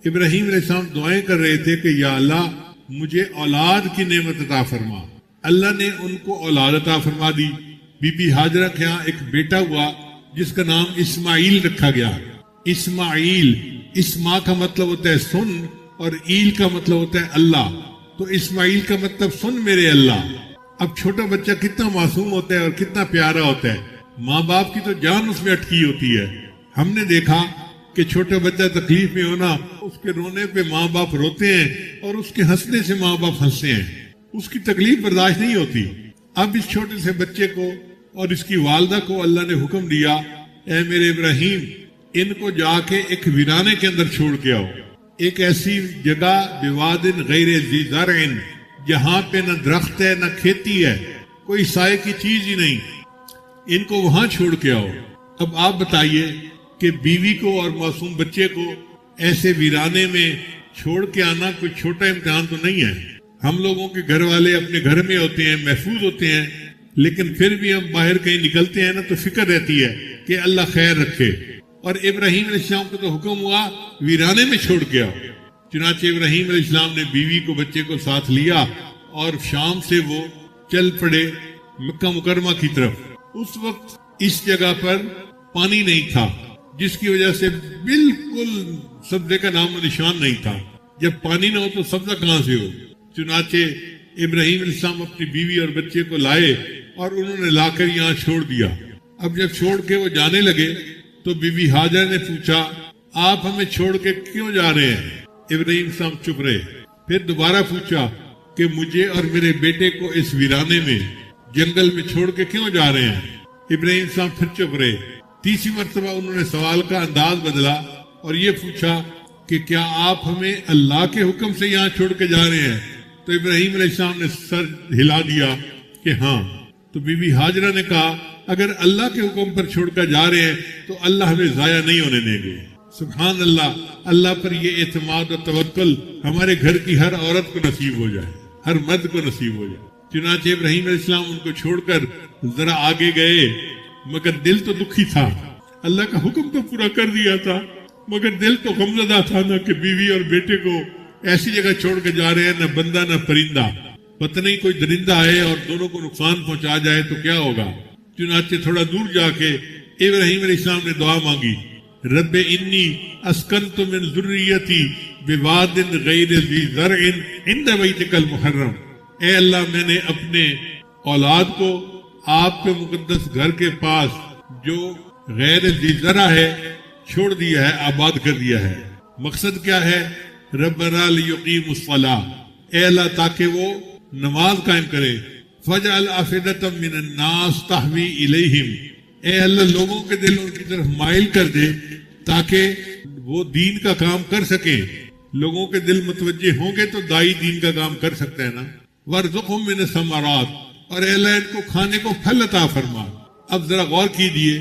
ابراہیم علیہ السلام دعائیں کر رہے تھے کہ یا اللہ مجھے اولاد کی نعمت عطا فرما. اللہ نے ان کو اولاد عطا فرما دی. بی بی ہاجرہ کے ہاں ایک بیٹا ہوا جس کا نام اسماعیل رکھا گیا. اسماعیل، اسما کا مطلب ہوتا ہے سن اور ایل کا مطلب ہوتا ہے اللہ. تو اسماعیل کا مطلب سن میرے اللہ. اب چھوٹا بچہ کتنا معصوم ہوتا ہے اور کتنا پیارا ہوتا ہے. ماں باپ کی تو جان اس میں اٹکی ہوتی ہے. ہم نے دیکھا کہ چھوٹا بچہ تکلیف میں ہونا، اس کے رونے پہ ماں باپ روتے ہیں اور اس کے ہنسنے سے ماں باپ ہنستے ہیں. اس کی تکلیف برداشت نہیں ہوتی. اب اس چھوٹے سے بچے کو اور اس کی والدہ کو اللہ نے حکم دیا، اے میرے ابراہیم ان کو جا کے ایک ویرانے کے اندر چھوڑ کے آؤ. ایک ایسی جگہ بوادن غیر ذی زرع، جہاں پہ نہ درخت ہے نہ کھیتی ہے، کوئی سائے کی چیز ہی نہیں. ان کو وہاں چھوڑ کے آؤ. اب آپ بتائیے کہ بیوی کو اور معصوم بچے کو ایسے ویرانے میں چھوڑ کے آنا کوئی چھوٹا امتحان تو نہیں ہے. ہم لوگوں کے گھر والے اپنے گھر میں ہوتے ہیں، محفوظ ہوتے ہیں، لیکن پھر بھی ہم باہر کہیں نکلتے ہیں نا تو فکر رہتی ہے کہ اللہ خیر رکھے. اور ابراہیم علیہ السلام کو تو حکم ہوا ویرانے میں چھوڑ کے آؤ. چنانچہ ابراہیم علیہ السلام نے بیوی کو بچے کو ساتھ لیا اور شام سے وہ چل پڑے مکہ مکرمہ کی طرف. اس وقت اس جگہ پر پانی نہیں تھا، جس کی وجہ سے بالکل سبزے کا نام و نشان نہیں تھا. جب پانی نہ ہو تو سبزہ کہاں سے ہو؟ چنانچہ ابراہیم علیہ السلام اپنی بیوی اور بچے کو لائے اور انہوں نے لا کر یہاں چھوڑ دیا. اب جب چھوڑ کے وہ جانے لگے تو بی بی ہاجر نے پوچھا آپ ہمیں چھوڑ کے کیوں جا رہے ہیں؟ ابراہیم السلام چپ رہے. پھر دوبارہ پوچھا کہ مجھے اور میرے بیٹے کو اس ویرانے میں جنگل میں چھوڑ کے کیوں جا رہے ہیں؟ ابراہیم السلام پھر چپ رہے. تیسری مرتبہ انہوں نے سوال کا انداز بدلا اور یہ پوچھا کہ کیا آپ ہمیں اللہ کے حکم سے یہاں چھوڑ کے جا رہے ہیں؟ تو ابراہیم علیہ السلام نے سر ہلا دیا کہ ہاں. تو بی بی ہاجرہ نے کہا اگر اللہ کے حکم پر چھوڑ کر جا رہے ہیں تو اللہ ہمیں ضائع نہیں ہونے دیں گے. سبحان اللہ. اللہ پر یہ اعتماد و توکل ہمارے گھر کی ہر عورت کو نصیب ہو جائے، ہر مرد کو نصیب ہو جائے. چنانچہ ابراہیم علیہ السلام ان کو چھوڑ کر ذرا آگے گئے، مگر دل تو دکھی تھا. اللہ کا حکم تو پورا کر دیا تھا مگر دل تو غمزدہ تھا نا کہ بیوی اور بیٹے کو ایسی جگہ چھوڑ کے جا رہے ہیں، نہ بندہ نہ پرندہ. پتہ نہیں کوئی درندہ آئے اور دونوں کو نقصان پہنچا جائے تو کیا ہوگا. چنانچہ تھوڑا دور جا کے ابراہیم علیہ السلام نے دعا مانگی، رب انی اسکنت من ذریتی بواد غیر ذی زرع عند بیتک المحرم. اے اللہ میں نے اپنے اولاد کو آپ کے مقدس گھر کے پاس جو غیر ذی زرع ہے چھوڑ دیا ہے، آباد کر دیا ہے. مقصد کیا ہے؟ ربنا لیقیموا الصلاۃ، اے اللہ تاکہ وہ نماز قائم کرے. فجعل افئدۃ من الناس تہوی الیہم، اے اللہ لوگوں کے دل ان کی طرف مائل کر دے تاکہ وہ دین کا کام کر سکیں. لوگوں کے دل متوجہ ہوں گے تو دائی دین کا کام کر سکتا ہے نا. وارزقہم من الثمرات، اور اے اللہ ان کو کھانے کو پھل عطا فرما. اب ذرا غور کیجئے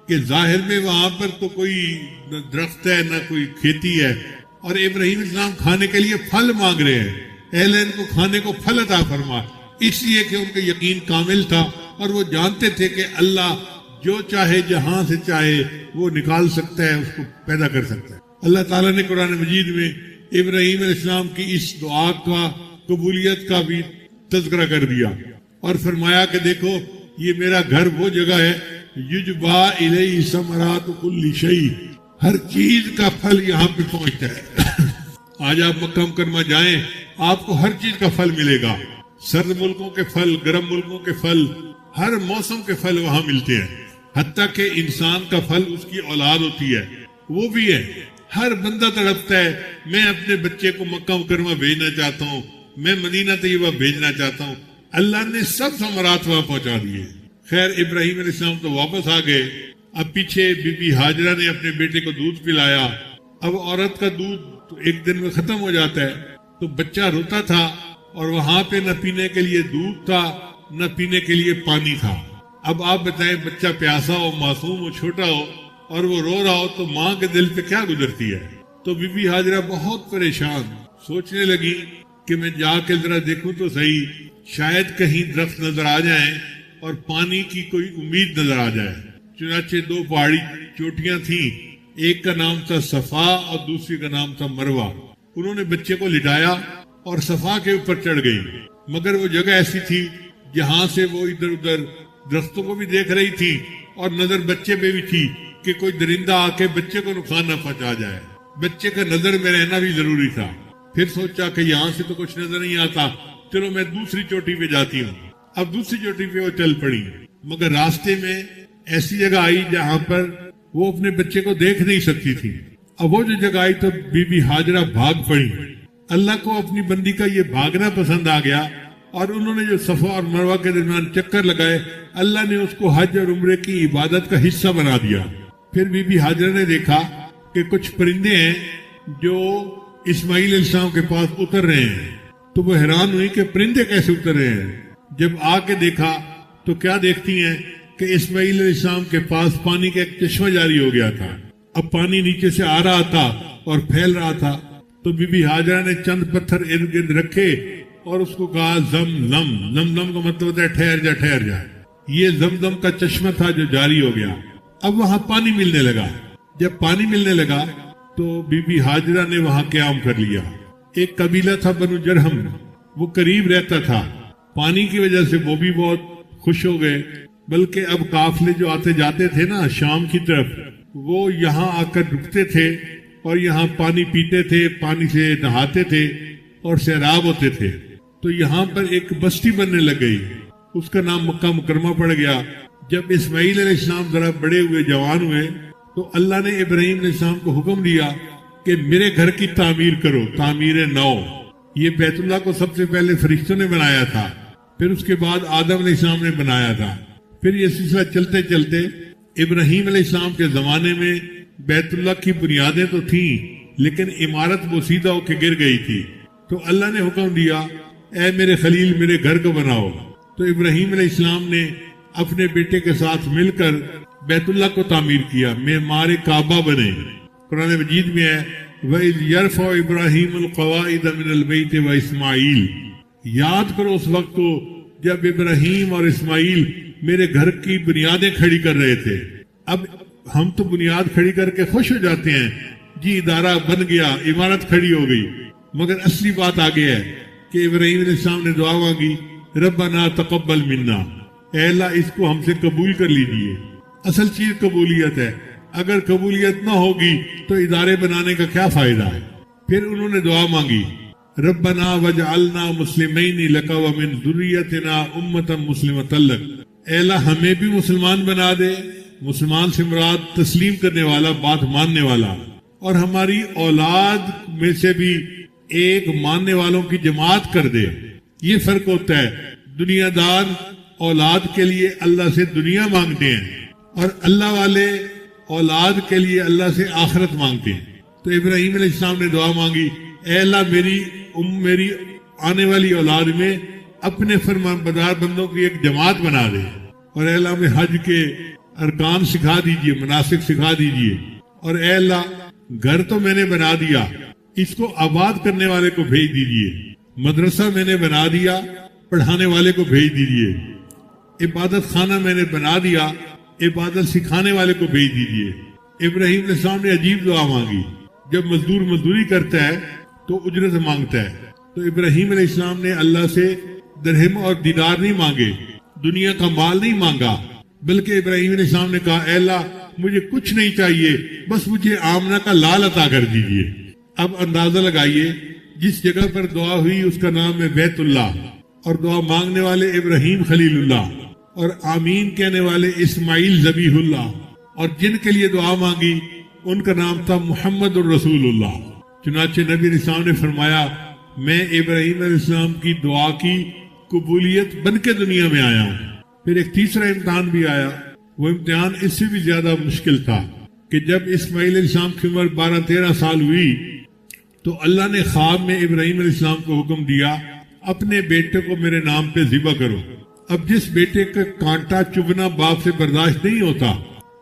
کہ ظاہر میں وہاں پر تو کوئی نہ درخت ہے نہ کوئی کھیتی ہے، اور ابراہیم اسلام کھانے کے لیے پھل مانگ رہے ہیں. اے اللہ ان کو کھانے کو پھل عطا فرما. اس لیے کہ ان کا یقین کامل تھا اور وہ جانتے تھے کہ اللہ جو چاہے جہاں سے چاہے وہ نکال سکتا ہے، اس کو پیدا کر سکتا ہے. اللہ تعالیٰ نے قرآن مجید میں ابراہیم علیہ السلام کی اس دعا کا قبولیت کا بھی تذکرہ کر دیا اور فرمایا کہ دیکھو یہ میرا گھر وہ جگہ ہے یجبا الیہ ثمرات کل شیء، ہر چیز کا پھل یہاں پہ پہنچتا ہے. آج آپ مکہ مکرمہ جائیں آپ کو ہر چیز کا پھل ملے گا. سرد ملکوں کے پھل، گرم ملکوں کے پھل، ہر موسم کے پھل وہاں ملتے ہیں. حتیٰ کہ انسان کا پھل اس کی اولاد ہوتی ہے، وہ بھی ہے. ہر بندہ تڑپتا ہے میں اپنے بچے کو مکہ مکرمہ بھیجنا چاہتا ہوں، میں مدینہ طیبہ بھیجنا چاہتا ہوں. اللہ نے سب ثمرات وہاں پہنچا دیے. خیر ابراہیم علیہ السلام تو واپس آ گئے. اب پیچھے بی بی ہاجرہ نے اپنے بیٹے کو دودھ پلایا. اب عورت کا دودھ تو ایک دن میں ختم ہو جاتا ہے، تو بچہ روتا تھا اور وہاں پہ نہ پینے کے لیے دودھ تھا نہ پینے کے لیے پانی تھا. اب آپ بتائیں بچہ پیاسا ہو، معصوم ہو، چھوٹا ہو اور وہ رو رہا ہو تو ماں کے دل پہ کیا گزرتی ہے. تو بی بی ہاجرہ بہت پریشان سوچنے لگی کہ میں جا کے ذرا دیکھوں تو صحیح، شاید کہیں درخت نظر آ جائیں اور پانی کی کوئی امید نظر آ جائے. چنانچہ دو پہاڑی چوٹیاں تھیں، ایک کا نام تھا صفا اور دوسری کا نام تھا مروہ. انہوں نے بچے کو لٹایا اور صفا کے اوپر چڑھ گئی، مگر وہ جگہ ایسی تھی جہاں سے وہ ادھر ادھر درختوں کو بھی دیکھ رہی تھی اور نظر بچے پہ بھی تھی کہ کوئی درندہ آ کے بچے کو نقصان نہ پہنچا جائے. بچے کا نظر میں رہنا بھی ضروری تھا. پھر سوچا کہ یہاں سے تو کچھ نظر نہیں آتا، چلو میں دوسری چوٹی پہ جاتی ہوں. اب دوسری چوٹی پہ وہ چل پڑی، مگر راستے میں ایسی جگہ آئی جہاں پر وہ اپنے بچے کو دیکھ نہیں سکتی تھی. اب وہ جو جگہ آئی تو بی بی ہاجرہ بھاگ پڑی. اللہ کو اپنی بندی کا یہ بھاگنا پسند آ گیا، اور انہوں نے جو صفا اور مروہ کے درمیان چکر لگائے، اللہ نے اس کو حج اور عمرے کی عبادت کا حصہ بنا دیا. پھر بی بی ہاجرہ نے دیکھا کہ کچھ پرندے ہیں جو اسماعیل علیہ السلام کے پاس اتر رہے ہیں، تو وہ حیران ہوئی کہ پرندے کیسے اتر رہے ہیں. جب آ کے دیکھا تو کیا دیکھتی ہیں کہ اسماعیل علیہ السلام کے پاس پانی کا ایک چشمہ جاری ہو گیا تھا. اب پانی نیچے سے آ رہا تھا اور پھیل رہا تھا. تو بی بی ہاجرہ نے چند پتھر ارد گرد رکھے اور اس کو کہا زمزم. زمزم کا مطلب ہوتا ہے ٹھہر جا ٹھہر جا. یہ زمزم کا چشمہ تھا جو جاری ہو گیا. اب وہاں پانی ملنے لگا. جب پانی ملنے لگا تو بی بی ہاجرہ نے وہاں قیام کر لیا. ایک قبیلہ تھا بنو جرہم، وہ قریب رہتا تھا. پانی کی وجہ سے وہ بھی بہت خوش ہو گئے، بلکہ اب قافلے جو آتے جاتے تھے نا شام کی طرف، وہ یہاں آ کر رکتے تھے اور یہاں پانی پیتے تھے، پانی سے نہاتے تھے اور سیراب ہوتے تھے. تو یہاں پر ایک بستی بننے لگ گئی، اس کا نام مکہ مکرمہ پڑ گیا. جب اسماعیل علیہ السلام ذرا بڑے ہوئے، جوان ہوئے، تو اللہ نے ابراہیم علیہ السلام کو حکم دیا کہ میرے گھر کی تعمیر کرو، تعمیر نو. یہ بیت اللہ کو سب سے پہلے فرشتوں نے بنایا تھا، پھر اس کے بعد آدم علیہ السلام نے بنایا تھا. پھر یہ سلسلہ چلتے چلتے ابراہیم علیہ السلام کے زمانے میں بیت اللہ کی بنیادیں تو تھیں، لیکن عمارت بوسیدہ ہو کے گر گئی تھی. تو اللہ نے حکم دیا اے میرے خلیل میرے گھر کو بناؤ. تو ابراہیم علیہ السلام نے اپنے بیٹے کے ساتھ مل کر بیت اللہ کو تعمیر کیا، معمار کعبہ بنے. قرآن مجید میں ہے وَإِذْ يَرْفَعُ إِبْرَاهِيمُ الْقَوَاعِدَ مِنَ الْبَيْتِ وَإِسْمَاعِيلُ. یاد کرو اس وقت کو جب ابراہیم اور اسماعیل میرے گھر کی بنیادیں کھڑی کر رہے تھے. اب ہم تو بنیاد کھڑی کر کے خوش ہو جاتے ہیں، جی ادارہ بن گیا، عمارت کھڑی ہو گئی، مگر اصلی بات آگے ہے کہ ابراہیم علیہ السلام نے دعا مانگی ربنا تقبل منا، اے اللہ اس کو ہم سے قبول کر لیجئے. اصل چیز قبولیت ہے، اگر قبولیت نہ ہوگی تو ادارے بنانے کا کیا فائدہ ہے. پھر انہوں نے دعا مانگی ربنا وجعلنا مسلمین لک ومن ذریتنا امۃ مسلمۃ لک، اے اللہ ہمیں بھی مسلمان بنا دے. مسلمان سے مراد تسلیم کرنے والا، بات ماننے والا، اور ہماری اولاد میں سے بھی ایک ماننے والوں کی جماعت کر دے. یہ فرق ہوتا ہے، دنیا دار اولاد کے لیے اللہ سے دنیا مانگتے ہیں اور اللہ والے اولاد کے لیے اللہ سے آخرت مانگتے ہیں. تو ابراہیم علیہ السلام نے دعا مانگی اے اللہ میری آنے والی اولاد میں اپنے فرمان بردار بندوں کی ایک جماعت بنا دے، اور اے اللہ میں حج کے ارکان سکھا دیجئے، مناسک سکھا دیجئے. اور اے اللہ گھر تو میں نے بنا دیا، اس کو آباد کرنے والے کو بھیج دیجئے. مدرسہ میں نے بنا دیا، پڑھانے والے کو بھیج دیجئے. عبادت خانہ میں نے بنا دیا، عبادت سکھانے والے کو بھیج دیجئے. ابراہیم علیہ السلام نے عجیب دعا مانگی. جب مزدور مزدوری کرتا ہے تو اجرت مانگتا ہے. تو ابراہیم علیہ السلام نے اللہ سے درہم اور دینار نہیں مانگے، دنیا کا مال نہیں مانگا، بلکہ ابراہیم علیہ السلام نے کہا اے اللہ مجھے کچھ نہیں چاہیے، بس مجھے آمنہ کا لال عطا کر دیجئے. اب اندازہ لگائیے جس جگہ پر دعا ہوئی اس کا نام ہے بیت اللہ، اور دعا مانگنے والے ابراہیم خلیل اللہ، اور آمین کہنے والے اسماعیل ذبیح اللہ، اور جن کے لیے دعا مانگی ان کا نام تھا محمد الرسول اللہ. چنانچہ نبی علیہ السلام نے فرمایا میں ابراہیم علیہ السلام کی دعا کی قبولیت بن کے دنیا میں آیا ہوں. پھر ایک تیسرا امتحان بھی آیا. وہ امتحان اس سے بھی زیادہ مشکل تھا کہ جب اسماعیل علیہ السلام کی عمر 12-13 سال ہوئی تو اللہ نے خواب میں ابراہیم علیہ السلام کو حکم دیا اپنے بیٹے کو میرے نام پہ ذبح کرو. اب جس بیٹے کا کانٹا چبھنا باپ سے برداشت نہیں ہوتا،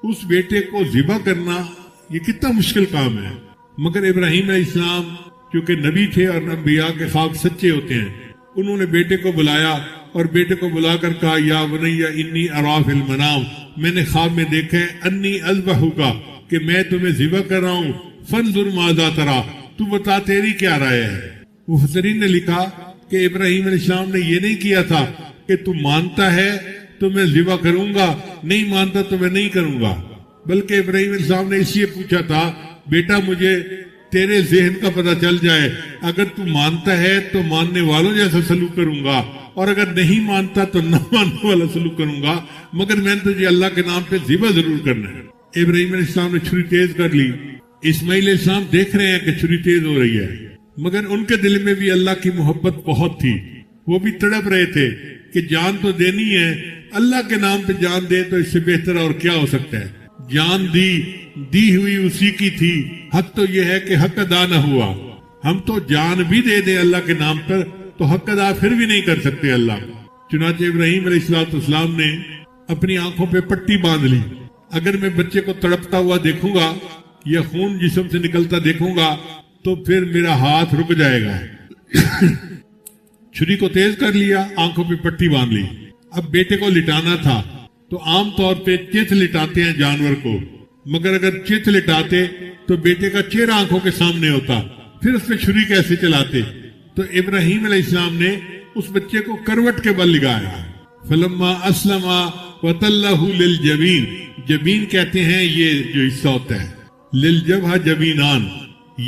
اس بیٹے کو ذبح کرنا یہ کتنا مشکل کام ہے. مگر ابراہیم علیہ السلام کیونکہ نبی تھے اور انبیاء کے خواب سچے ہوتے ہیں، انہوں نے بیٹے کو بلایا اور بیٹے کو بلا کر کہا یا بنی انی اری فی المنام، میں نے خواب میں دیکھا ہے انی اذبحک کہ میں تمہیں ذبح کر رہا ہوں، فانظر ماذا ترى، تو بتا تیری کیا رائے ہے۔ مفسرین نے لکھا کہ ابراہیم علیہ السلام نے یہ نہیں کیا تھا کہ تو مانتا ہے تو میں ذبح کروں گا، نہیں مانتا تو میں نہیں کروں گا، بلکہ ابراہیم علیہ السلام نے اس لیے پوچھا تھا بیٹا مجھے تیرے ذہن کا پتہ چل جائے، اگر تو مانتا ہے تو ماننے والوں جیسا سلوک کروں گا، اور اگر نہیں مانتا تو نہ ماننے والا سلوک کروں گا، مگر میں نے تجھے اللہ کے نام پہ ذبح ضرور کرنا ہے۔ ابراہیم علیہ السلام نے چھری تیز کر لی۔ اسماعیل علیہ السلام دیکھ رہے ہیں کہ چھری تیز ہو رہی ہے، مگر ان کے دل میں بھی اللہ کی محبت بہت تھی، وہ بھی تڑپ رہے تھے کہ جان تو دینی ہے، اللہ کے نام پہ جان دے تو اس سے بہتر اور کیا ہو سکتا ہے۔ جان دی ہوئی اسی کی تھی، حق تو یہ ہے کہ حق ادا نہ ہوا۔ ہم تو جان بھی دے دیں اللہ کے نام پر تو حق ادا پھر بھی نہیں کر سکتے اللہ کا۔ چنانچہ ابراہیم علیہ السلام نے اپنی آنکھوں پہ پٹی باندھ لی۔ اگر میں بچے کو تڑپتا ہوا دیکھوں گا یا خون جسم سے نکلتا دیکھوں گا تو پھر میرا ہاتھ رک جائے گا۔ چھری کو تیز کر لیا، آنکھوں پہ پٹی باندھ لی۔ اب بیٹے کو لٹانا تھا تو عام طور پہ چت لٹاتے ہیں جانور کو، مگر اگر چت لٹاتے تو بیٹے کا چہرہ آنکھوں کے سامنے ہوتا، پھر اس پہ چھری کیسے چلاتے؟ تو ابراہیم علیہ السلام نے اس بچے کو کروٹ کے بل لگایا۔ فلما اسلم وتلہ للجبین، جبین کہتے ہیں یہ جو حصہ ہوتا ہے، للجبہ جبینان،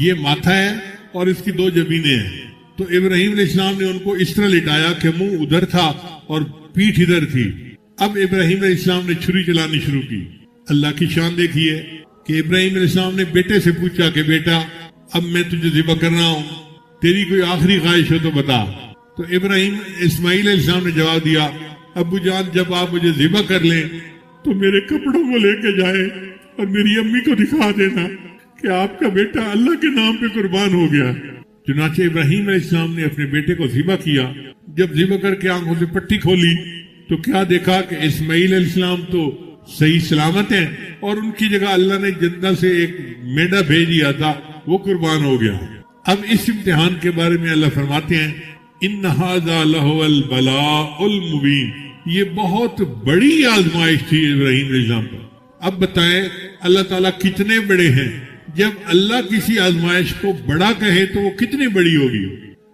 یہ ماتھا ہے اور اس کی 2 جبینیں ہیں۔ تو ابراہیم علیہ السلام نے ان کو اس طرح لٹایا کہ منہ ادھر تھا اور پیٹھ ادھر تھی۔ اب ابراہیم علیہ السلام نے چھری چلانی شروع کی۔ اللہ کی شان دیکھیے کہ ابراہیم علیہ السلام نے بیٹے سے پوچھا کہ بیٹا اب میں تجھے ذبح کر رہا ہوں، تیری کوئی آخری خواہش ہو تو بتا۔ تو اسماعیل علیہ السلام نے جواب دیا، ابو جان جب آپ مجھے ذبح کر لیں تو میرے کپڑوں کو لے کے جائیں اور میری امی کو دکھا دینا کہ آپ کا بیٹا اللہ کے نام پہ قربان ہو گیا۔ چنانچہ ابراہیم علیہ السلام نے اپنے بیٹے کو ذبح کیا۔ جب ذبح کر کے آنکھوں سے پٹی کھولی تو کیا دیکھا کہ اسماعیل علیہ السلام تو صحیح سلامت ہیں، اور ان کی جگہ اللہ نے جنت سے ایک میڈا بھیج دیا تھا، وہ قربان ہو گیا۔ اب اس امتحان کے بارے میں اللہ فرماتے ہیں ان ھذا لہو البلاء المبین، یہ بہت بڑی آزمائش تھی ابراہیم علیہ السلام پر۔ اب بتائیں اللہ تعالیٰ کتنے بڑے ہیں؟ جب اللہ کسی آزمائش کو بڑا کہے تو وہ کتنی بڑی ہوگی۔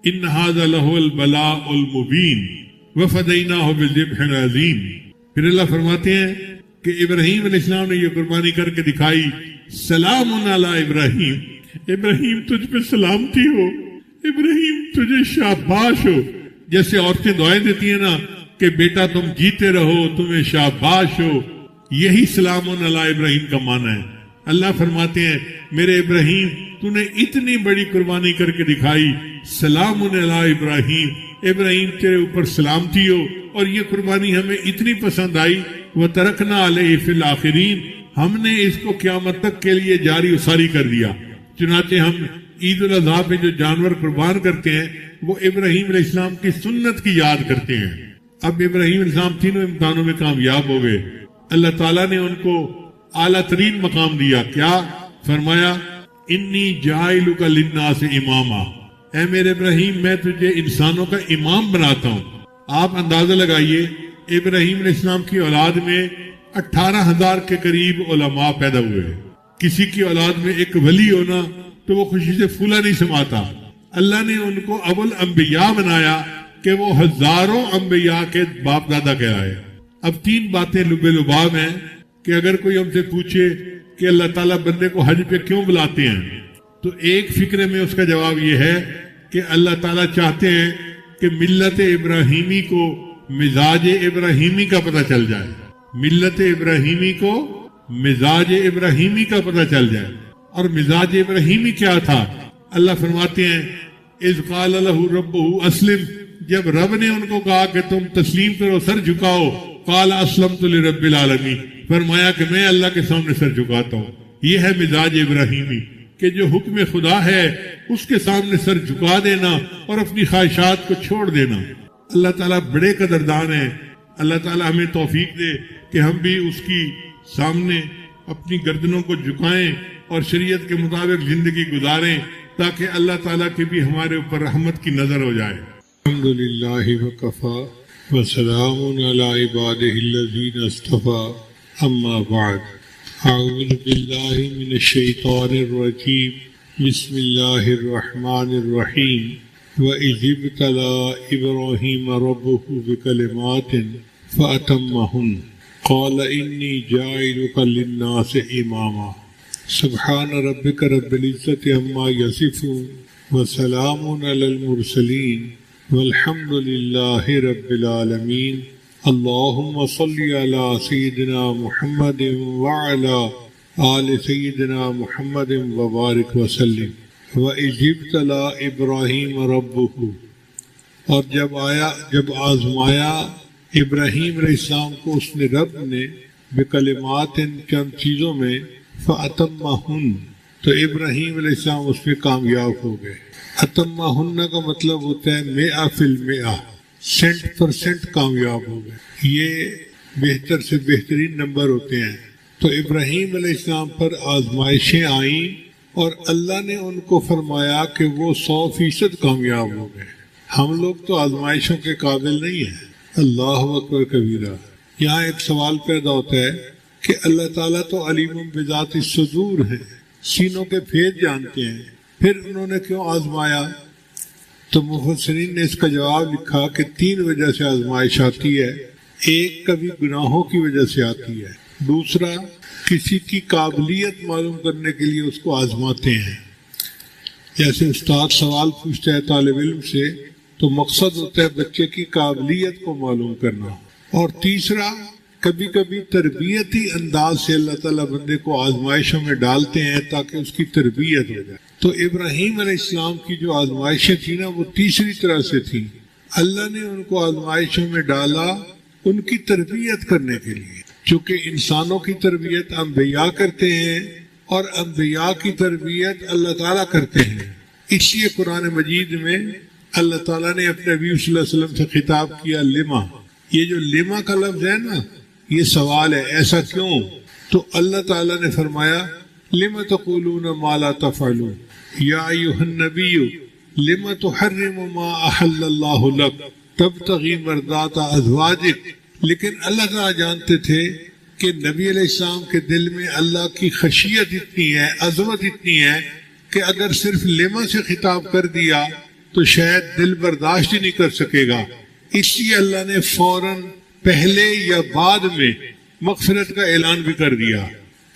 ان ھذا لہو البلاء المبین وفدیناہ بذبح عظیم۔ پھر اللہ فرماتے ہیں کہ ابراہیم علیہ السلام نے یہ قربانی کر کے دکھائی، سلام علی ابراہیم، ابراہیم تجھ پہ سلامتی ہو، ابراہیم تجھے شاباش ہو۔ جیسے عورتیں دعائیں دیتی ہیں نا کہ بیٹا تم جیتے رہو، تمہیں شاباش ہو، یہی سلام علی ابراہیم کا معنی ہے۔ اللہ فرماتے ہیں میرے ابراہیم تو نے اتنی بڑی قربانی کر کے دکھائی، سلام علی ابراہیم، ابراہیم تیرے اوپر سلامتی ہو، اور یہ قربانی ہمیں اتنی پسند آئی، وَتَرَكْنَا عَلَيْهِ فِي الْآخِرِينَ، ہم نے اس کو قیامت تک کے لیے جاری و ساری کر دیا۔ چنانچہ ہم عید الاضحیٰ پہ جو جانور قربان کرتے ہیں وہ ابراہیم علیہ السلام کی سنت کی یاد کرتے ہیں۔ اب ابراہیم علیہ السلام تینوں امتحانوں میں کامیاب ہو گئے۔ اللہ تعالیٰ نے ان کو اعلیٰ ترین مقام دیا، کیا فرمایا؟ انی جاعلک للناس اماما، اے میرے ابراہیم میں تجھے انسانوں کا امام بناتا ہوں۔ آپ اندازہ لگائیے ابراہیم علیہ السلام کی اولاد میں 18,000 کے قریب علماء پیدا ہوئے۔ کسی کی اولاد میں ایک ولی ہونا تو وہ خوشی سے پھولا نہیں سماتا۔ اللہ نے ان کو ابو الانبیاء بنایا کہ وہ ہزاروں انبیاء کے باپ دادا کہلائے۔ اب 3 باتیں لب لباب ہیں کہ اگر کوئی ہم سے پوچھے کہ اللہ تعالیٰ بندے کو حج پہ کیوں بلاتے ہیں تو ایک فکر میں اس کا جواب یہ ہے کہ اللہ تعالیٰ چاہتے ہیں کہ ملت ابراہیمی کو مزاج ابراہیمی کا پتہ چل جائے، ملت ابراہیمی کو مزاج ابراہیمی کا پتہ چل جائے۔ اور مزاج ابراہیمی کیا تھا؟ اللہ فرماتے ہیں اذ قال له ربه اسلم، جب رب نے ان کو کہا کہ تم تسلیم کرو، سر جھکاؤ، قال اسلمت لرب العالمین، فرمایا کہ میں اللہ کے سامنے سر جھکاتا ہوں۔ یہ ہے مزاج ابراہیمی کہ جو حکم خدا ہے اس کے سامنے سر جھکا دینا اور اپنی خواہشات کو چھوڑ دینا۔ اللہ تعالیٰ بڑے قدردان ہیں۔ اللہ تعالیٰ ہمیں توفیق دے کہ ہم بھی اس کی سامنے اپنی گردنوں کو جھکائیں اور شریعت کے مطابق زندگی گزاریں تاکہ اللہ تعالیٰ کی بھی ہمارے اوپر رحمت کی نظر ہو جائے۔ الحمدللہ وکفا وسلام علی عبادہ الذین اصطفیٰ، اما بعد۔ أعوذ بالله من الشيطان الرجيم بسم الله الرحمن الرحيم وإذ ابتلى إبراهيم ربه بكلمات فأتمهن قال إني جاعلك للناس إماما سبحان ربك رب العزة عما يصفون وسلام على المرسلين والحمد لله رب العالمين اللهم صل على سيدنا محمد وعلى آل سيدنا محمد وبارك وسلم وإذ ابتلى إبراهيم ربه اور جب آزمایا ابراہیم علیہ السلام کو اس نے رب نے بکلمات چند چیزوں میں فأتمہن تو ابراہیم علیہ السلام اس میں کامیاب ہو گئے۔ اتمہن کا مطلب ہوتا ہے 100% 100% کامیاب ہو گئے، یہ بہتر سے بہترین نمبر ہوتے ہیں۔ تو ابراہیم علیہ السلام پر آزمائشیں آئیں اور اللہ نے ان کو فرمایا کہ وہ 100% کامیاب ہو گئے۔ ہم لوگ تو آزمائشوں کے قابل نہیں ہیں۔ اللہ اکبر کبیرہ۔ یہاں ایک سوال پیدا ہوتا ہے کہ اللہ تعالیٰ تو علیم بذات الصدور ہیں، سینوں کے بھید جانتے ہیں، پھر انہوں نے کیوں آزمایا؟ تو مفسرین نے اس کا جواب لکھا کہ 3 وجہ سے آزمائش آتی ہے۔ ایک کبھی گناہوں کی وجہ سے آتی ہے، دوسرا کسی کی قابلیت معلوم کرنے کے لیے اس کو آزماتے ہیں، جیسے استاد سوال پوچھتا ہے طالب علم سے تو مقصد ہوتا ہے بچے کی قابلیت کو معلوم کرنا، اور تیسرا کبھی کبھی تربیتی انداز سے اللہ تعالیٰ بندے کو آزمائشوں میں ڈالتے ہیں تاکہ اس کی تربیت ہو جائے۔ تو ابراہیم علیہ السلام کی جو آزمائشیں تھیں نا وہ تیسری طرح سے تھیں۔ اللہ نے ان کو آزمائشوں میں ڈالا ان کی تربیت کرنے کے لیے، چونکہ انسانوں کی تربیت انبیاء کرتے ہیں اور انبیاء کی تربیت اللہ تعالیٰ کرتے ہیں۔ اس لیے قرآن مجید میں اللہ تعالیٰ نے اپنے نبی صلی اللہ علیہ وسلم سے خطاب کیا لما۔ یہ جو لما کا لفظ ہے نا یہ سوال ہے، ایسا کیوں؟ تو اللہ تعالیٰ نے فرمایا لما تقولون ما لا تفعلون یا ایھا النبی لما تحرم ما احل اللہ لک تبتغی مرضات ازواجک۔ لیکن اللہ تعالیٰ جانتے تھے کہ نبی علیہ السلام کے دل میں اللہ کی خشیت اتنی ہے، عظمت اتنی ہے کہ اگر صرف لما سے خطاب کر دیا تو شاید دل برداشت ہی نہیں کر سکے گا۔ اس لیے اللہ نے فوراً پہلے یا بعد میں مغفرت کا اعلان بھی کر دیا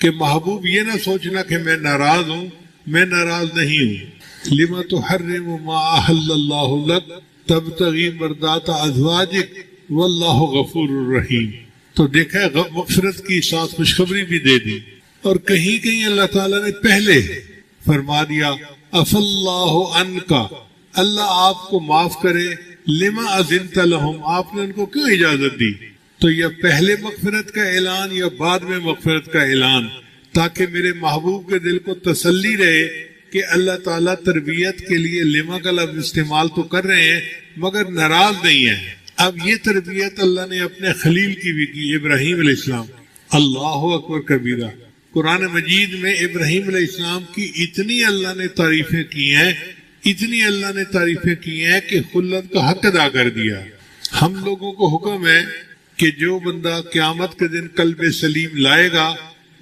کہ محبوب یہ نہ سوچنا کہ میں ناراض ہوں، میں ناراض نہیں ہوں۔ لما تحرم ما احل اللہ لک تبتغی مرضات ازواجک واللہ غفور الرحیم۔ تو دیکھا مغفرت کی ساتھ خوشخبری بھی دے دی، اور کہیں کہیں اللہ تعالیٰ نے پہلے فرما دیا عفا اللہ عنکا، اللہ آپ کو معاف کرے، لما اذنت لہم، آپ نے ان کو کیوں اجازت دی؟ تو یا پہلے مغفرت کا اعلان یا بعد میں مغفرت کا اعلان، تاکہ میرے محبوب کے دل کو تسلی رہے کہ اللہ تعالیٰ تربیت کے لیے لما کا لفظ استعمال تو کر رہے ہیں مگر ناراض نہیں ہیں۔ اب یہ تربیت اللہ نے اپنے خلیل کی بھی کی، ابراہیم علیہ السلام۔ اللہ اکبر کبیرہ۔ قرآن مجید میں ابراہیم علیہ السلام کی اتنی اللہ نے تعریفیں کی ہیں، اتنی اللہ نے تعریفیں کی ہیں کہ خلت کا حق ادا کر دیا۔ ہم لوگوں کو حکم ہے کہ جو بندہ قیامت کے دن قلب سلیم لائے گا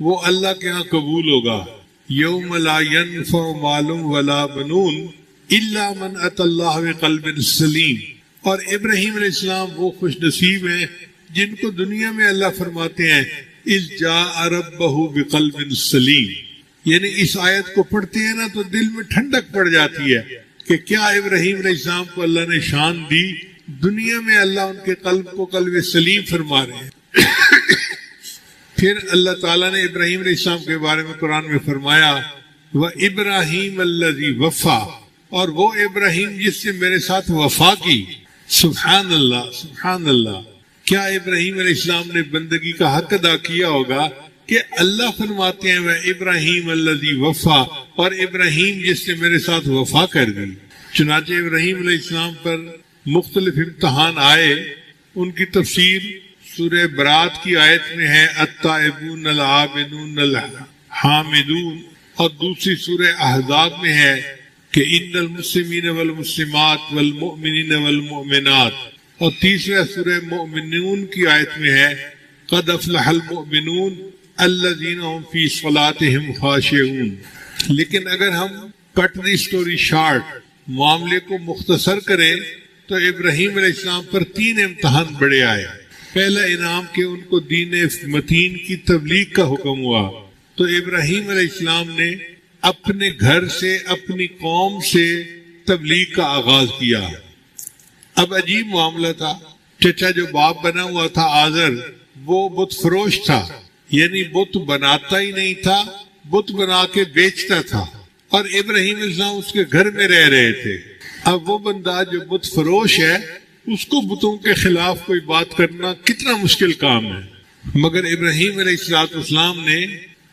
وہ اللہ کے ہاں قبول ہوگا۔ یوم لا ینفع مال ولا بنون الا من اتى اللہ بقلب سلیم۔ اور ابراہیم علیہ السلام وہ خوش نصیب ہیں جن کو دنیا میں اللہ فرماتے ہیں اذ جاء ربہ بقلب سلیم، یعنی اس آیت کو پڑھتے ہیں نا تو دل میں ٹھنڈک پڑ جاتی ہے کہ کیا ابراہیم علیہ السلام کو اللہ نے شان دی، دنیا میں اللہ ان کے قلب کو قلب سلیم فرما رہے ہیں۔ پھر اللہ تعالیٰ نے ابراہیم علیہ السلام کے بارے میں قرآن میں فرمایا وَإِبْرَاهِيمَ الَّذِي وَفَّى، اور وہ ابراہیم جس نے میرے ساتھ وفا کی۔ سبحان اللہ، سبحان اللہ۔ کیا ابراہیم علیہ السلام نے بندگی کا حق ادا کیا ہوگا کہ اللہ فرماتے ہیں وَإِبْرَاهِيمَ الَّذِي وَفَّى، اور ابراہیم جس نے میرے ساتھ وفا کر دی۔ چنانچہ ابراہیم علیہ السلام پر مختلف امتحان آئے، ان کی تفسیر سورہ برات کی آیت میں ہے التائبون العابدون الحامدون، اور دوسری سورہ احزاب میں ہے کہ ان المسلمین والمسلمات والمؤمنین والمؤمنات، اور تیسرا سورہ مؤمنون کی آیت میں ہے قد افلح المؤمنون الذین هم فی صلاتهم خاشعون. لیکن اگر ہم کٹ دی سٹوری شارٹ، معاملے کو مختصر کریں تو ابراہیم علیہ السلام پر 3 امتحان بڑے آئے. پہلا انعام کہ ان کو دین متین کی تبلیغ کا حکم ہوا، تو ابراہیم علیہ السلام نے اپنے گھر سے، اپنی قوم سے تبلیغ کا آغاز کیا. اب عجیب معاملہ تھا، چچا جو باپ بنا ہوا تھا آزر، وہ بت فروش تھا، یعنی بت بناتا ہی نہیں تھا، بت بنا کے بیچتا تھا، اور ابراہیم علیہ السلام اس کے گھر میں رہ رہے تھے. اب وہ بندہ جو بت فروش ہے، اس کو بتوں کے خلاف کوئی بات کرنا کتنا مشکل کام ہے. مگر ابراہیم علیہ السلام نے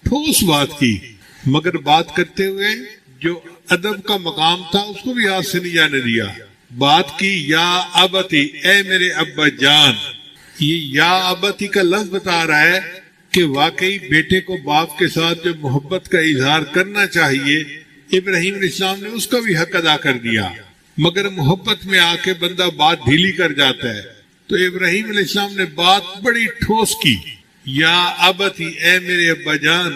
ٹھوس بات کی، مگر بات کرتے ہوئے جو ادب کا مقام تھا اس کو بھی ہاتھ سے نہیں جانے دیا. بات کی یا ابتی، اے میرے ابا جان. یہ یا ابتی کا لفظ بتا رہا ہے کہ واقعی بیٹے کو باپ کے ساتھ جو محبت کا اظہار کرنا چاہیے، ابراہیم علیہ السلام نے اس کا بھی حق ادا کر دیا. مگر محبت میں آ کے بندہ بات ڈھیلی کر جاتا ہے، تو ابراہیم علیہ السلام نے بات بڑی ٹھوس کی. یا ابتی، اے میرے ابا جان،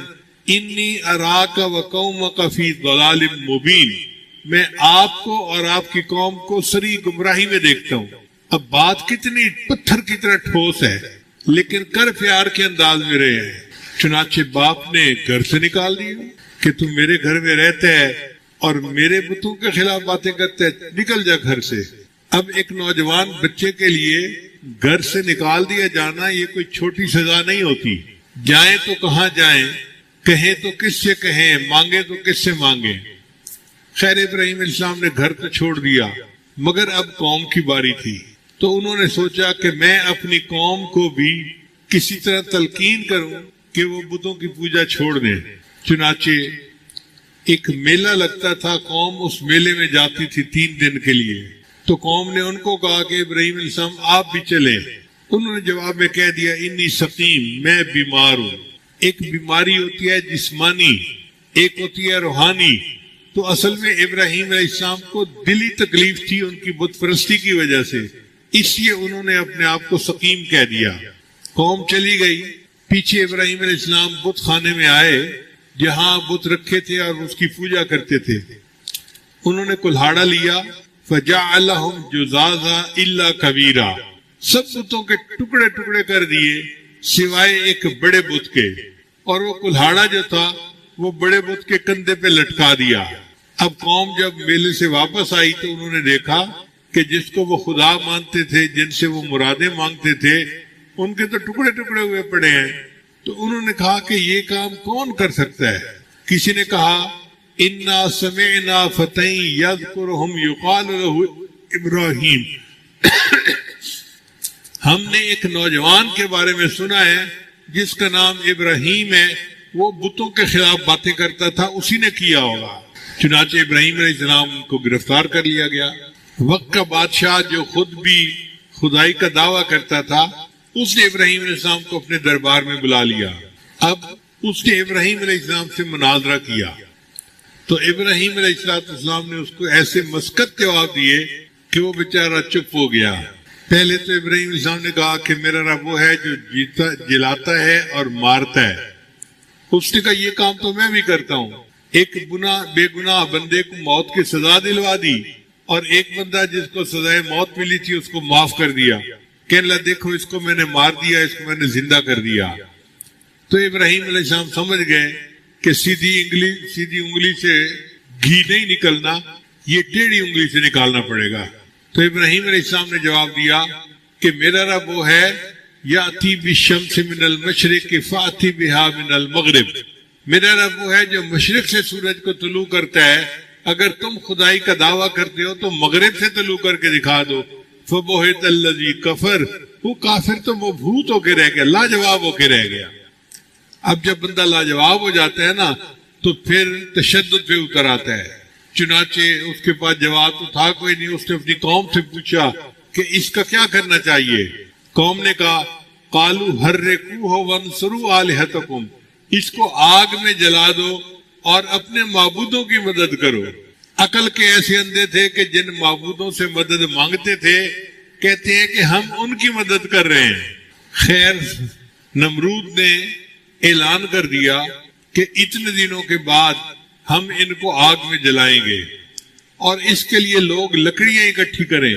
انی اراک و قومک فی ضلال مبین. میں آپ کو اور آپ کی قوم کو سری گمراہی میں دیکھتا ہوں. اب بات کتنی پتھر کی طرح ٹھوس ہے، لیکن کر پیار کے انداز میں رہے ہیں. چنانچہ باپ نے گھر سے نکال دیا کہ تم میرے گھر میں رہتا ہے اور میرے بتوں کے خلاف باتیں کرتے ہیں، نکل جا گھر سے. اب ایک نوجوان بچے کے لیے گھر سے نکال دیا جانا یہ کوئی چھوٹی سزا نہیں ہوتی. جائیں تو کہاں جائیں، کہیں تو کس سے کہیں، مانگیں تو کس سے مانگیں. خیر ابراہیم علیہ السلام نے گھر تو چھوڑ دیا، مگر اب قوم کی باری تھی. تو انہوں نے سوچا کہ میں اپنی قوم کو بھی کسی طرح تلقین کروں کہ وہ بتوں کی پوجا چھوڑ دیں. چنانچہ ایک میلہ لگتا تھا، قوم اس میلے میں جاتی تھی 3 دن کے لیے. تو قوم نے ان کو کہا کہ ابراہیم علیہ السلام آپ بھی چلیں. انہوں نے جواب میں کہہ دیا انی سقیم، میں بیمار ہوں. ایک بیماری ہوتی ہے جسمانی، ایک ہوتی ہے روحانی. تو اصل میں ابراہیم علیہ السلام کو دلی تکلیف تھی ان کی بت پرستی کی وجہ سے، اس لیے انہوں نے اپنے آپ کو سقیم کہہ دیا. قوم چلی گئی. پیچھے ابراہیم علیہ السلام بت خانے میں آئے جہاں بت رکھے تھے اور اس کی پوجا کرتے تھے. انہوں نے کلہاڑا لیا، فجعلہم جزازا الا کبیرا، سب بتوں کے ٹکڑے ٹکڑے کر دیے سوائے ایک بڑے بت کے، اور وہ کلہاڑا جو تھا وہ بڑے بت کے کندھے پہ لٹکا دیا. اب قوم جب میلے سے واپس آئی تو انہوں نے دیکھا کہ جس کو وہ خدا مانتے تھے، جن سے وہ مرادیں مانگتے تھے، ان کے تو ٹکڑے ٹکڑے ہوئے پڑے ہیں. تو انہوں نے کہا کہ یہ کام کون کر سکتا ہے. کسی نے کہا انا سمعنا فتى يذكرهم يقال له ابراہیم، ہم نے ایک نوجوان کے بارے میں سنا ہے جس کا نام ابراہیم ہے، وہ بتوں کے خلاف باتیں کرتا تھا، اسی نے کیا ہوگا. چنانچہ ابراہیم علیہ السلام کو گرفتار کر لیا گیا. وقت کا بادشاہ جو خود بھی خدائی کا دعویٰ کرتا تھا، اس نے ابراہیم علیہ السلام کو اپنے دربار میں بلا لیا. اب اس نے ابراہیم علیہ السلام سے مناظرہ کیا. تو ابراہیم علیہ السلام نے اس کو ایسے مسکت جواب دیے کہ وہ بیچارہ چپ ہو گیا. پہلے تو ابراہیم علیہ السلام نے کہا کہ میرا رب وہ ہے جو جلاتا ہے اور مارتا ہے. اس نے کہا یہ کام تو میں بھی کرتا ہوں. ایک بے گناہ بندے کو موت کی سزا دلوا دی، اور ایک بندہ جس کو سزائے موت ملی تھی اس کو معاف کر دیا. کہنے لگا دیکھو اس کو میں نے مار دیا، اس کو میں نے زندہ کر دیا. تو ابراہیم علیہ السلام سمجھ گئے کہ سیدھی انگلی سے گھی نہیں نکلنا، یہ ٹیڑھی انگلی سے نکالنا پڑے گا. تو ابراہیم علیہ السلام نے جواب دیا کہ میرا رب وہ ہے یاتی بالشمس من المشرق فاتی بها من المغرب، میرا رب وہ ہے جو مشرق سے سورج کو طلوع کرتا ہے. اگر تم خدائی کا دعویٰ کرتے ہو تو مغرب سے طلوع کر کے دکھا دو. فبہت الذی کفر، وہ کافر تو مبہوت ہو کے رہ گیا، لاجواب ہو کے رہ گیا. اب جب بندہ لاجواب ہو جاتا ہے نا تو پھر تشدد پہ اتر آتا ہے. چنانچہ اس کے پاس جواب تو تھا کوئی نہیں. اس نے اپنی قوم سے پوچھا کہ اس کا کیا کرنا چاہیے. قوم نے کہا قالوا حرقوہ وانصروا آلہتکم، اس کو آگ میں جلا دو اور اپنے معبودوں کی مدد کرو. عقل کے ایسے اندھے تھے کہ جن معبودوں سے مدد مانگتے تھے کہتے ہیں کہ ہم ان کی مدد کر رہے ہیں. خیر نمرود نے اعلان کر دیا کہ اتنے دنوں کے بعد ہم ان کو آگ میں جلائیں گے اور اس کے لیے لوگ لکڑیاں اکٹھی کریں۔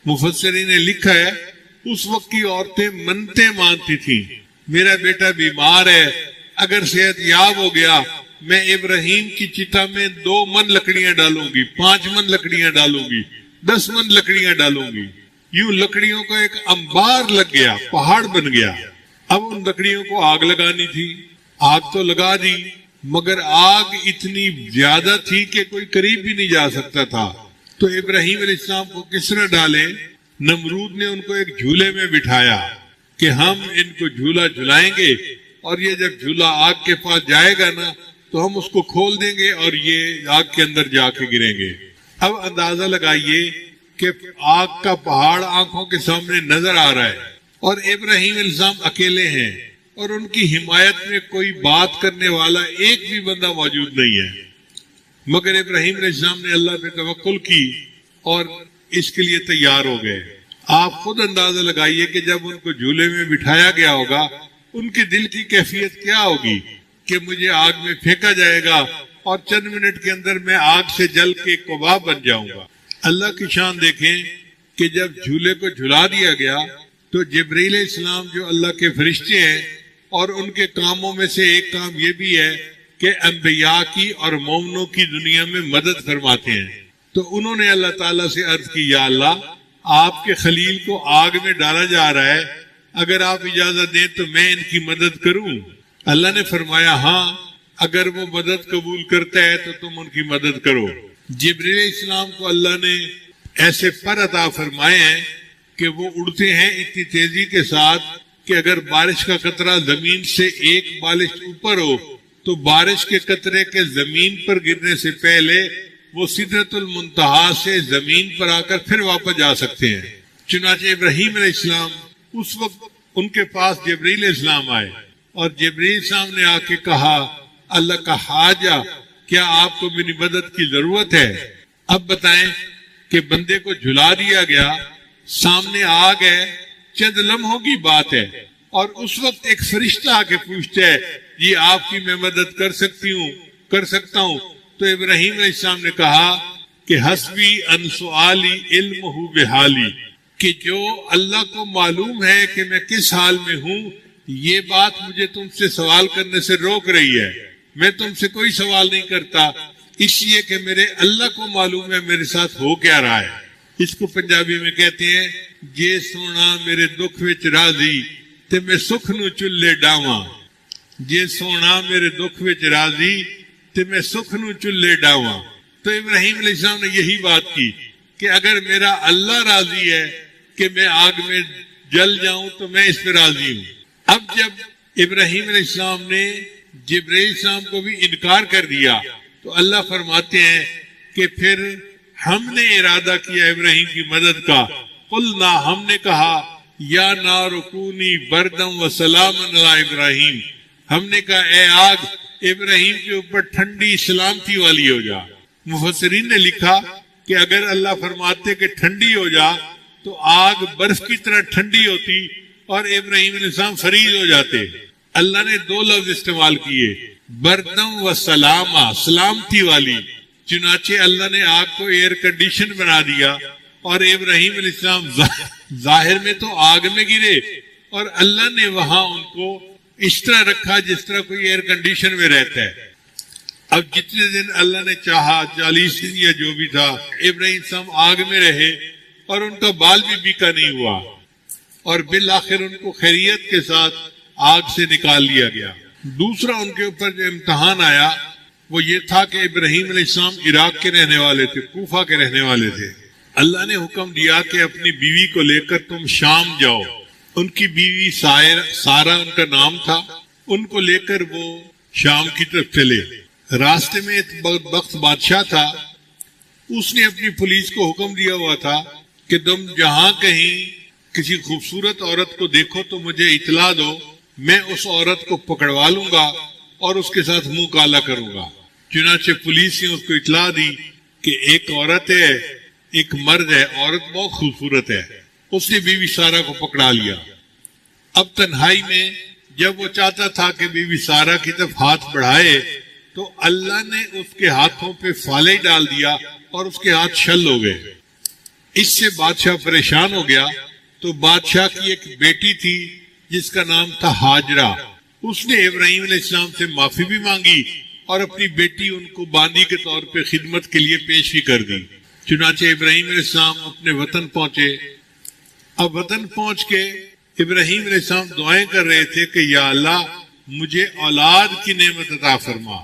مفسرین نے لکھا ہے اس وقت کی عورتیں منتیں مانتی تھیں، میرا بیٹا بیمار ہے، اگر صحت یاب ہو گیا میں ابراہیم کی چتا میں 2 من لکڑیاں ڈالوں گی، 5 من لکڑیاں ڈالوں گی، 10 من لکڑیاں ڈالوں گی۔ یوں لکڑیوں کا ایک انبار لگ گیا، پہاڑ بن گیا۔ اب ان لکڑیوں کو آگ لگانی تھی، آگ تو لگا دی، مگر آگ اتنی زیادہ تھی کہ کوئی قریب بھی نہیں جا سکتا تھا۔ تو ابراہیم علیہ السلام کو کس طرح ڈالے؟ نمرود نے ان کو ایک جھولے میں بٹھایا کہ ہم ان کو جھولا جھلائیں گے اور یہ جب جھولا آگ کے پاس جائے گا نا تو ہم اس کو کھول دیں گے اور یہ آگ کے اندر جا کے گریں گے۔ اب اندازہ لگائیے کہ آگ کا پہاڑ آنکھوں کے سامنے نظر آ رہا ہے اور ابراہیم علیہ السلام اکیلے ہیں اور ان کی حمایت میں کوئی بات کرنے والا ایک بھی بندہ موجود نہیں ہے، مگر ابراہیم علیہ السلام نے اللہ پہ توکل کی اور اس کے لیے تیار ہو گئے۔ آپ خود اندازہ لگائیے کہ جب ان کو جھولے میں بٹھایا گیا ہوگا ان کے دل کی کیفیت کیا ہوگی کہ مجھے آگ میں پھینکا جائے گا اور چند منٹ کے اندر میں آگ سے جل کے کباب بن جاؤں گا۔ اللہ کی شان دیکھیں کہ جب جھولے کو جھلا دیا گیا تو جبرائیل علیہ السلام جو اللہ کے فرشتے ہیں اور ان کے کاموں میں سے ایک کام یہ بھی ہے کہ انبیاء کی اور مومنوں کی دنیا میں مدد فرماتے ہیں، تو انہوں نے اللہ تعالیٰ سے عرض کی یا اللہ آپ کے خلیل کو آگ میں ڈالا جا رہا ہے، اگر آپ اجازت دیں تو میں ان کی مدد کروں۔ اللہ نے فرمایا ہاں اگر وہ مدد قبول کرتا ہے تو تم ان کی مدد کرو۔ جبرائیل علیہ السلام کو اللہ نے ایسے پر عطا فرمائے ہیں کہ وہ اڑتے ہیں اتنی تیزی کے ساتھ کہ اگر بارش کا قطرہ زمین سے ایک بالش اوپر ہو تو بارش کے قطرے کے زمین پر گرنے سے پہلے وہ سدرۃ المنتہا سے زمین پر آ کر پھر واپس جا سکتے ہیں۔ چنانچہ ابراہیم علیہ السلام اس وقت ان کے پاس جبرائیل علیہ السلام آئے اور جبرائیل السلام نے آ کے کہا اللہ کا حاجہ کیا آپ کو میری مدد کی ضرورت ہے؟ اب بتائیں کہ بندے کو جھلا دیا گیا، سامنے آگ ہے، چند لمحوں کی بات ہے اور اس وقت ایک فرشتہ آ کے پوچھتا ہے یہ آپ کی میں مدد کر سکتا ہوں تو ابراہیم علیہ السلام نے کہا کہ حسبی ان سؤالی علمہ بحالی، کہ جو اللہ کو معلوم ہے کہ میں کس حال میں ہوں یہ بات مجھے تم سے سوال کرنے سے روک رہی ہے۔ میں تم سے کوئی سوال نہیں کرتا اس لیے کہ میرے اللہ کو معلوم ہے میرے ساتھ ہو کیا رہا ہے۔ اس کو پنجابی میں کہتے ہیں جے سونا میرے دکھ وچ راضی تے میں سکھ نو چلے ڈاواں، جے سونا میرے دکھ وچ راضی تے میں سکھ نو چلے ڈاواں۔ تو ابراہیم علیہ السلام نے یہی بات کی کہ اگر میرا اللہ راضی ہے کہ میں آگ میں جل جاؤں تو میں اس پہ راضی ہوں۔ اب جب ابراہیم علیہ السلام نے جبرائیل السلام کو بھی انکار کر دیا تو اللہ فرماتے ہیں کہ پھر ہم نے ارادہ کیا ابراہیم کی مدد کا، قلنا ہم نے کہا یا نار کونی بردم و سلام علی ابراہیم، ہم نے کہا اے آگ ابراہیم کے اوپر ٹھنڈی سلامتی والی ہو جا۔ مفسرین نے لکھا کہ اگر اللہ فرماتے کہ ٹھنڈی ہو جا تو آگ برف کی طرح ٹھنڈی ہوتی اور ابراہیم علیہ السلام فریز ہو جاتے۔ اللہ نے 2 لفظ استعمال کیے، بردم و سلامہ، سلامتی والی۔ چنانچہ اللہ نے آگ کو ایئر کنڈیشن بنا دیا اور ابراہیم علیہ السلام ظاہر میں تو آگ میں گرے اور اللہ نے وہاں ان کو اس طرح رکھا جس طرح کوئی ایئر کنڈیشن میں رہتا ہے۔ اب جتنے دن اللہ نے چاہا 40 دن یا جو بھی تھا ابراہیم السلام آگ میں رہے اور ان کا بال بھی بیکا نہیں ہوا اور بالآخر ان کو خیریت کے ساتھ آگ سے نکال لیا گیا۔ دوسرا ان کے اوپر جو امتحان آیا وہ یہ تھا کہ ابراہیم علیہ السلام عراق کے رہنے والے تھے، کوفہ کے رہنے والے تھے۔ اللہ نے حکم دیا کہ اپنی بیوی کو لے کر تم شام جاؤ۔ ان کی بیوی سارا ان کا نام تھا، ان کو لے کر وہ شام کی طرف چلے۔ راستے میں ایک بدبخت بادشاہ تھا، اس نے اپنی پولیس کو حکم دیا ہوا تھا کہ تم جہاں کہیں کسی خوبصورت عورت کو دیکھو تو مجھے اطلاع دو، میں اس عورت کو پکڑوا لوں گا اور اس کے ساتھ منہ کالا کروں گا۔ چنانچہ پولیس نے اس کو اطلاع دی کہ ایک عورت ہے، ایک مرد ہے، عورت بہت خوبصورت ہے۔ اس نے بیوی سارا کو پکڑا لیا۔ اب تنہائی میں جب وہ چاہتا تھا کہ بی بی سارہ کی طرف ہاتھ بڑھائے تو اللہ نے اس کے ہاتھوں پہ فالے ڈال دیا اور اس کے ہاتھ چھل ہو گئے۔ اس سے بادشاہ پریشان ہو گیا، تو بادشاہ کی ایک بیٹی تھی جس کا نام تھا ہاجرہ، اس نے ابراہیم علیہ السلام سے معافی بھی مانگی اور اپنی بیٹی ان کو باندی کے طور پہ خدمت کے لیے پیش بھی کر دی۔ چنانچہ ابراہیم علیہ السلام اپنے وطن پہنچے۔ اب وطن پہنچ کے ابراہیم علیہ السلام دعائیں کر رہے تھے کہ یا اللہ مجھے اولاد کی نعمت عطا فرما۔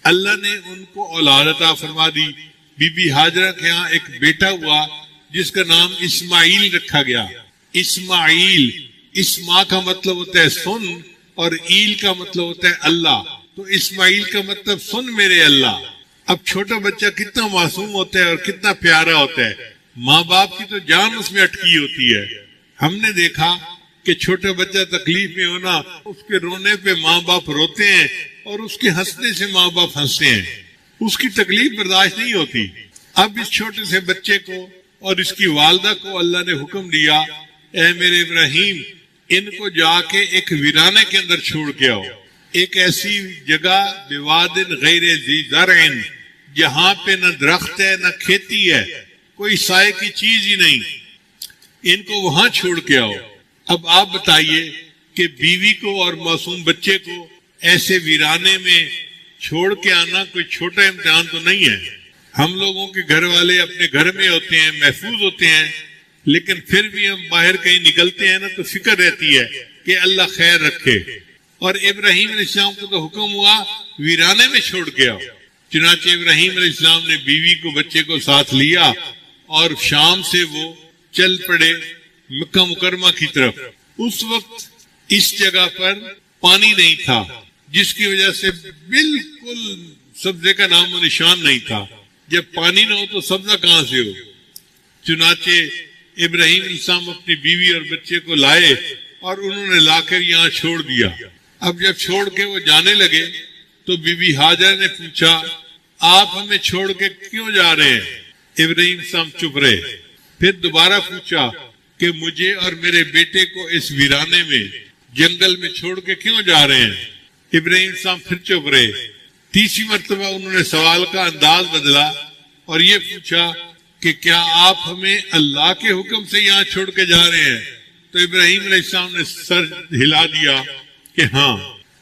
اللہ نے ان کو اولاد عطا فرما دی۔ بی بی ہاجرہ کے ہاں ایک بیٹا ہوا جس کا نام اسماعیل رکھا گیا۔ اسماعیل، اسما کا مطلب ہوتا ہے سن اور ایل کا مطلب ہوتا ہے اللہ، تو اسماعیل کا مطلب سن میرے اللہ۔ اب چھوٹا بچہ کتنا معصوم ہوتا ہے اور کتنا پیارا ہوتا ہے، ماں باپ کی تو جان اس میں اٹکی ہوتی ہے۔ ہم نے دیکھا کہ چھوٹا بچہ تکلیف میں ہونا، اس کے رونے پہ ماں باپ روتے ہیں اور اس کے ہنسنے سے ماں باپ ہنستے ہیں، اس کی تکلیف برداشت نہیں ہوتی۔ اب اس چھوٹے سے بچے کو اور اس کی والدہ کو اللہ نے حکم دیا، اے میرے ابراہیم ان کو جا کے ایک ویرانے کے اندر چھوڑ کے آؤ، ایک ایسی جگہ بواد غیر ذی زرع، جہاں پہ نہ درخت ہے نہ کھیتی ہے، کوئی سائے کی چیز ہی نہیں، ان کو وہاں چھوڑ کے آؤ۔ اب آپ بتائیے کہ بیوی کو اور معصوم بچے کو ایسے ویرانے میں چھوڑ کے آنا کوئی چھوٹا امتحان تو نہیں ہے۔ ہم لوگوں کے گھر والے اپنے گھر میں ہوتے ہیں، محفوظ ہوتے ہیں، لیکن پھر بھی ہم باہر کہیں نکلتے ہیں نا تو فکر رہتی ہے کہ اللہ خیر رکھے۔ اور ابراہیم علیہ السلام کو تو حکم ہوا ویرانے میں چھوڑ کے آؤ۔ چنانچہ ابراہیم علیہ السلام نے بیوی کو بچے کو ساتھ لیا اور شام سے وہ چل پڑے مکہ مکرمہ کی طرف۔ اس وقت اس جگہ پر پانی نہیں تھا، جس کی وجہ سے بالکل سبزے کا نام و نشان نہیں تھا۔ جب پانی نہ ہو تو سبزہ کہاں سے ہو؟ چنانچہ ابراہیم علیہ السلام اپنی بیوی اور بچے کو لائے اور انہوں نے لا کر یہاں چھوڑ دیا۔ اب جب چھوڑ کے وہ جانے لگے تو بی بی ہاجرہ نے پوچھا آپ ہمیں چھوڑ کے کیوں جا رہے ہیں؟ ابراہیم علیہ السلام چپ رہے۔ پھر دوبارہ پوچھا کہ مجھے اور میرے بیٹے کو اس ویرانے میں جنگل میں چھوڑ کے کیوں جا رہے ہیں؟ ابراہیم علیہ السلام پھر چپ رہے۔ تیسری مرتبہ انہوں نے سوال کا انداز بدلا اور یہ پوچھا کہ کیا آپ ہمیں اللہ کے حکم سے یہاں چھوڑ کے جا رہے ہیں؟ تو ابراہیم علیہ السلام نے سر ہلا دیا کہ ہاں۔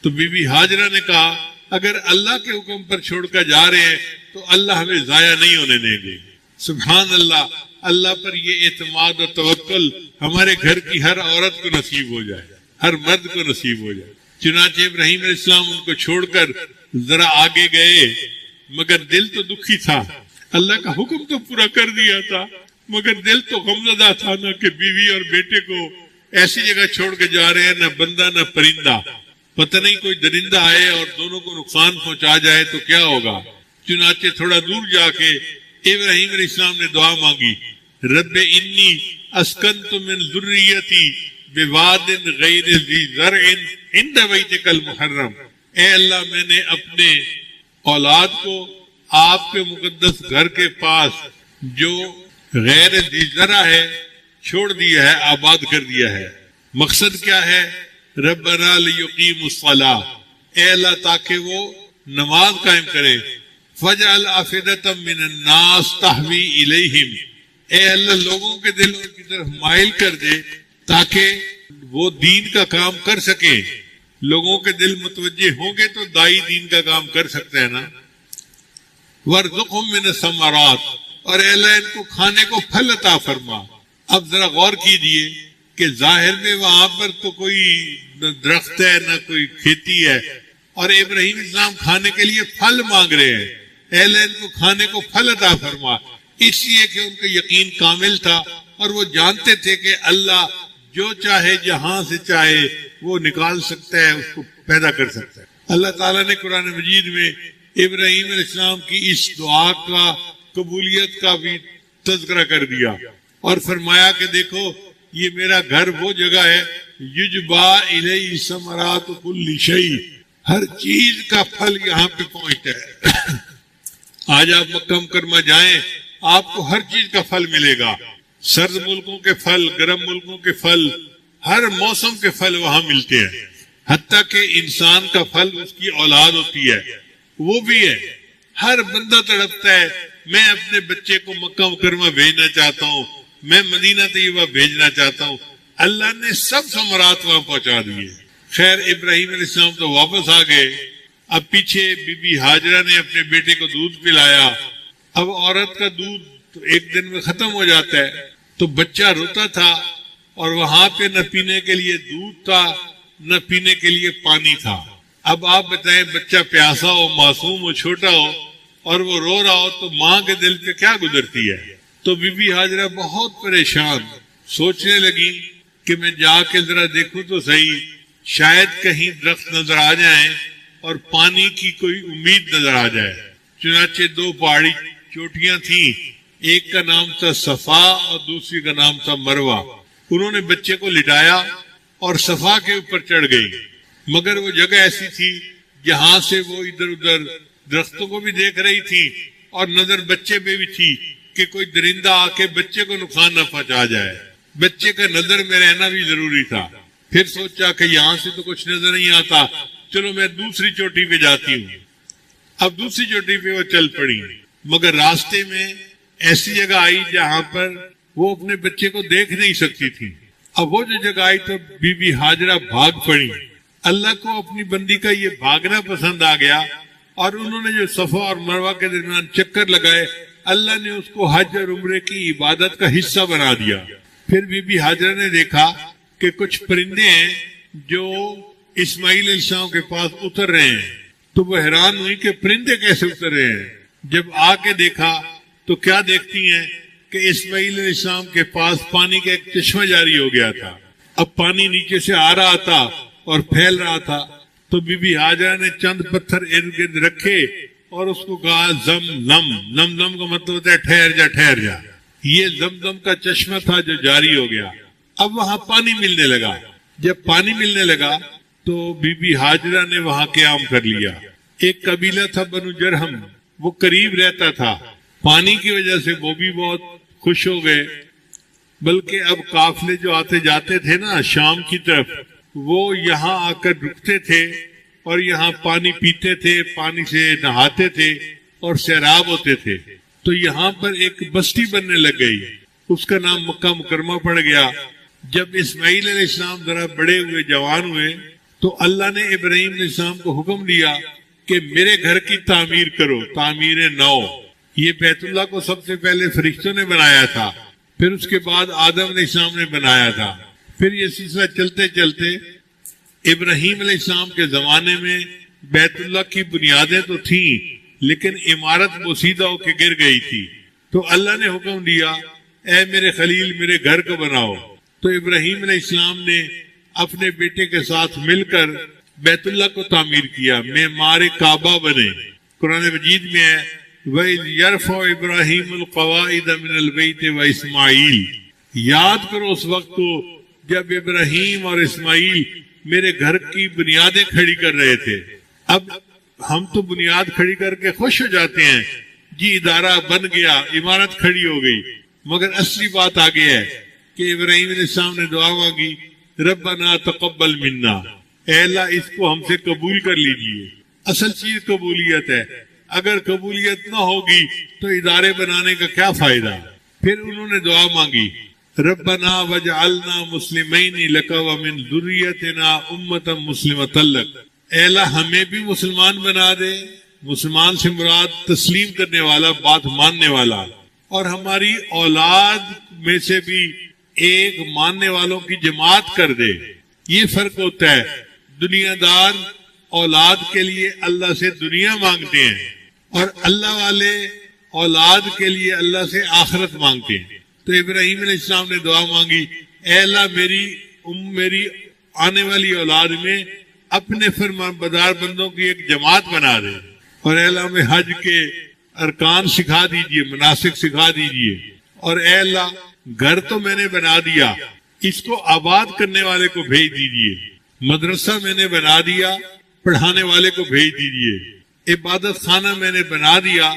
تو بی بی ہاجرہ نے کہا اگر اللہ کے حکم پر چھوڑ کر جا رہے ہیں تو اللہ ہمیں ضائع نہیں ہونے دیں گے۔ سبحان اللہ، اللہ پر یہ اعتماد اور توکل ہمارے گھر کی ہر عورت کو نصیب ہو جائے، ہر مرد کو نصیب ہو جائے۔ چنانچہ ابراہیم علیہ السلام ان کو چھوڑ کر ذرا آگے گئے، مگر دل تو دکھی تھا۔ اللہ کا حکم تو پورا کر دیا تھا، مگر دل تو غمزدہ تھا نا کہ بیوی اور بیٹے کو ایسی جگہ چھوڑ کے جا رہے ہیں، نہ بندہ نہ پرندہ، پتہ نہیں کوئی درندہ آئے اور دونوں کو نقصان پہنچا جائے تو کیا ہوگا۔ چنانچہ تھوڑا دور جا کے ابراہیم علیہ السلام نے دعا مانگی، رب انی اسکنت من ذریتی بواد غیر ذی زرع عند بیتک المحرم، اے اللہ میں نے اپنے اولاد کو آپ کے مقدس گھر کے پاس جو غیر ذی زرع ہے چھوڑ دیا ہے، آباد کر دیا ہے۔ مقصد کیا ہے؟ ربنا لیقیموا الصلاۃ، اے اللہ تاکہ وہ نماز قائم کرے۔ فجعل افئدۃ من الناس تہوی الیہم، اے اللہ لوگوں کے دل ان کی طرف مائل کر دے تاکہ وہ دین کا کام کر سکیں۔ لوگوں کے دل متوجہ ہوں گے تو دائی دین کا کام کر سکتے ہیں نا۔ وارزقہم من الثمرات، اور اے اللہ ان کو کھانے کو پھل عطا فرما۔ اب ذرا غور کیجئے کہ ظاہر میں وہاں پر تو کوئی نہ درخت ہے نہ کوئی کھیتی ہے، اور ابراہیم اسلام کھانے کے لیے پھل مانگ رہے ہیں، اے اللہ ان کو کھانے کو پھل عطا فرما۔ اس لیے کہ ان کا یقین کامل تھا اور وہ جانتے تھے کہ اللہ جو چاہے جہاں سے چاہے وہ نکال سکتا ہے، اس کو پیدا کر سکتا ہے۔ اللہ تعالیٰ نے قرآن مجید میں ابراہیم علیہ السلام کی اس دعا کا قبولیت کا بھی تذکرہ کر دیا اور فرمایا کہ دیکھو یہ میرا گھر وہ جگہ ہے یجبا الیہ ثمرات کل شیء، ہر چیز کا پھل یہاں پہ پہنچتا ہے۔ آج آپ مکہ مکرمہ جائیں آپ کو ہر چیز کا پھل ملے گا، سرد ملکوں کے پھل، گرم ملکوں کے پھل، ہر موسم کے پھل وہاں ملتے ہیں۔ حتیٰ کہ انسان کا پھل اس کی اولاد ہوتی ہے، وہ بھی ہے۔ ہر بندہ تڑپتا ہے، میں اپنے بچے کو مکہ مکرمہ بھیجنا چاہتا ہوں، میں مدینہ طیبہ بھیجنا چاہتا ہوں۔ اللہ نے سب ثمرات وہاں پہنچا دیے۔ خیر ابراہیم علیہ السلام تو واپس آ گئے۔ اب پیچھے بی بی ہاجرہ نے اپنے بیٹے کو دودھ پلایا۔ اب عورت کا دودھ تو ایک دن میں ختم ہو جاتا ہے، تو بچہ روتا تھا، اور وہاں پہ نہ پینے کے لیے دودھ تھا نہ پینے کے لیے پانی تھا۔ اب آپ بتائیں، بچہ پیاسا ہو، معصوم ہو، چھوٹا ہو، اور وہ رو رہا ہو تو ماں کے دل پہ کیا گزرتی ہے؟ تو بی بی ہاجرہ بہت پریشان، سوچنے لگی کہ میں جا کے ذرا دیکھوں تو صحیح، شاید کہیں درخت نظر آ جائیں اور پانی کی کوئی امید نظر آ جائے۔ چنانچہ دو پہاڑی چوٹیاں تھیں، ایک کا نام تھا صفا اور دوسری کا نام تھا مروہ۔ انہوں نے بچے کو لٹایا اور صفا کے اوپر چڑھ گئی، مگر وہ جگہ ایسی تھی جہاں سے وہ ادھر ادھر درختوں کو بھی دیکھ رہی تھی اور نظر بچے پہ بھی تھی کہ کوئی درندہ آ کے بچے کو نقصان نہ پہنچا جائے۔ بچے کا نظر میں رہنا بھی ضروری تھا۔ پھر سوچا کہ یہاں سے تو کچھ نظر نہیں آتا، چلو میں دوسری چوٹی پہ جاتی ہوں۔ اب دوسری چوٹی پہ وہ چل پڑی، مگر راستے میں ایسی جگہ آئی جہاں پر وہ اپنے بچے کو دیکھ نہیں سکتی تھی۔ اب وہ جو جگہ آئی تو بی بی ہاجرہ بھاگ پڑی۔ اللہ کو اپنی بندی کا یہ بھاگنا پسند آ گیا، اور انہوں نے جو صفا اور مروہ کے درمیان چکر لگائے، اللہ نے اس کو حج اور عمرے کی عبادت کا حصہ بنا دیا۔ پھر بی بی ہاجرہ نے دیکھا کہ کچھ پرندے ہیں جو اسماعیل علیہ السلام کے پاس اتر رہے ہیں، تو وہ حیران ہوئی کہ پرندے کیسے اتر رہے ہیں۔ جب آ کے دیکھا تو کیا دیکھتی ہیں کہ اسماعیل علیہ السلام کے پاس پانی کا ایک چشمہ جاری ہو گیا تھا۔ اب پانی نیچے سے آ رہا تھا اور پھیل رہا تھا، تو بی بی ہاجرہ نے چند پتھر ارد گرد رکھے اور اس کو کہا زمزم۔ زمزم کا مطلب ہوتا ہے ٹھہر جا ٹھہر جا۔ یہ زمزم کا چشمہ تھا جو جاری ہو گیا۔ اب وہاں پانی ملنے لگا۔ جب پانی ملنے لگا تو بی بی ہاجرہ نے وہاں قیام کر لیا۔ ایک قبیلہ تھا بنو جرہم، وہ قریب رہتا تھا، پانی کی وجہ سے وہ بھی بہت خوش ہو گئے۔ بلکہ اب قافلے جو آتے جاتے تھے نا شام کی طرف، وہ یہاں آ کر رکتے تھے اور یہاں پانی پیتے تھے، پانی سے نہاتے تھے اور سیراب ہوتے تھے۔ تو یہاں پر ایک بستی بننے لگ گئی، اس کا نام مکہ مکرمہ پڑ گیا۔ جب اسماعیل علیہ السلام ذرا بڑے ہوئے، جوان ہوئے، تو اللہ نے ابراہیم علیہ السلام کو حکم دیا کہ میرے گھر کی تعمیر کرو، تعمیر نو۔ یہ بیت اللہ کو سب سے پہلے فرشتوں نے بنایا تھا، پھر اس کے بعد آدم علیہ السلام نے بنایا تھا۔ پھر یہ سلسلہ چلتے چلتے ابراہیم علیہ السلام کے زمانے میں بیت اللہ کی بنیادیں تو تھیں، لیکن عمارت بوسیدہ ہو کے گر گئی تھی۔ تو اللہ نے حکم دیا، اے میرے خلیل میرے گھر کو بناؤ۔ تو ابراہیم علیہ السلام نے اپنے بیٹے کے ساتھ مل کر بیت اللہ کو تعمیر کیا، معمار کعبہ بنے۔ قرآن مجید میں ہے وَإِذْ يَرْفَعُ إِبْرَاهِيمُ الْقَوَاعِدَ مِنَ الْبَيْتِ وَإِسْمَاعِيلُ۔ یاد کرو اس وقت کو جب ابراہیم اور اسماعیل میرے گھر کی بنیادیں کھڑی کر رہے تھے۔ اب ہم تو بنیاد کھڑی کر کے خوش ہو جاتے ہیں، جی ادارہ بن گیا، عمارت کھڑی ہو گئی، مگر اصلی بات آگے ہے کہ ابراہیم علیہ السلام نے دعا مانگی، ربنا تقبل منا، اے اللہ اس کو ہم سے قبول کر لیجئے۔ اصل چیز قبولیت ہے، اگر قبولیت نہ ہوگی تو ادارے بنانے کا کیا فائدہ۔ پھر انہوں نے دعا مانگی، ربنا وجعلنا مسلمین لک ومن ذریتنا امة مسلمة لک، اے اللہ ہمیں بھی مسلمان بنا دے۔ مسلمان سے مراد تسلیم کرنے والا، بات ماننے والا، اور ہماری اولاد میں سے بھی ایک ماننے والوں کی جماعت کر دے۔ یہ فرق ہوتا ہے، دنیا دار اولاد کے لیے اللہ سے دنیا مانگتے ہیں، اور اللہ والے اولاد کے لیے اللہ سے آخرت مانگتے ہیں۔ تو ابراہیم علیہ السلام نے دعا مانگی، اے اللہ میری آنے والی اولاد میں اپنے فرمان بردار بندوں کی ایک جماعت بنا دے، اور اے اللہ ہمیں حج کے ارکان سکھا دیجئے، مناسک سکھا دیجئے، اور اے اللہ گھر تو میں نے بنا دیا، اس کو آباد کرنے والے کو بھیج دیجئے، مدرسہ میں نے بنا دیا، پڑھانے والے کو بھیج دیجئے، عبادت خانہ میں نے بنا دیا،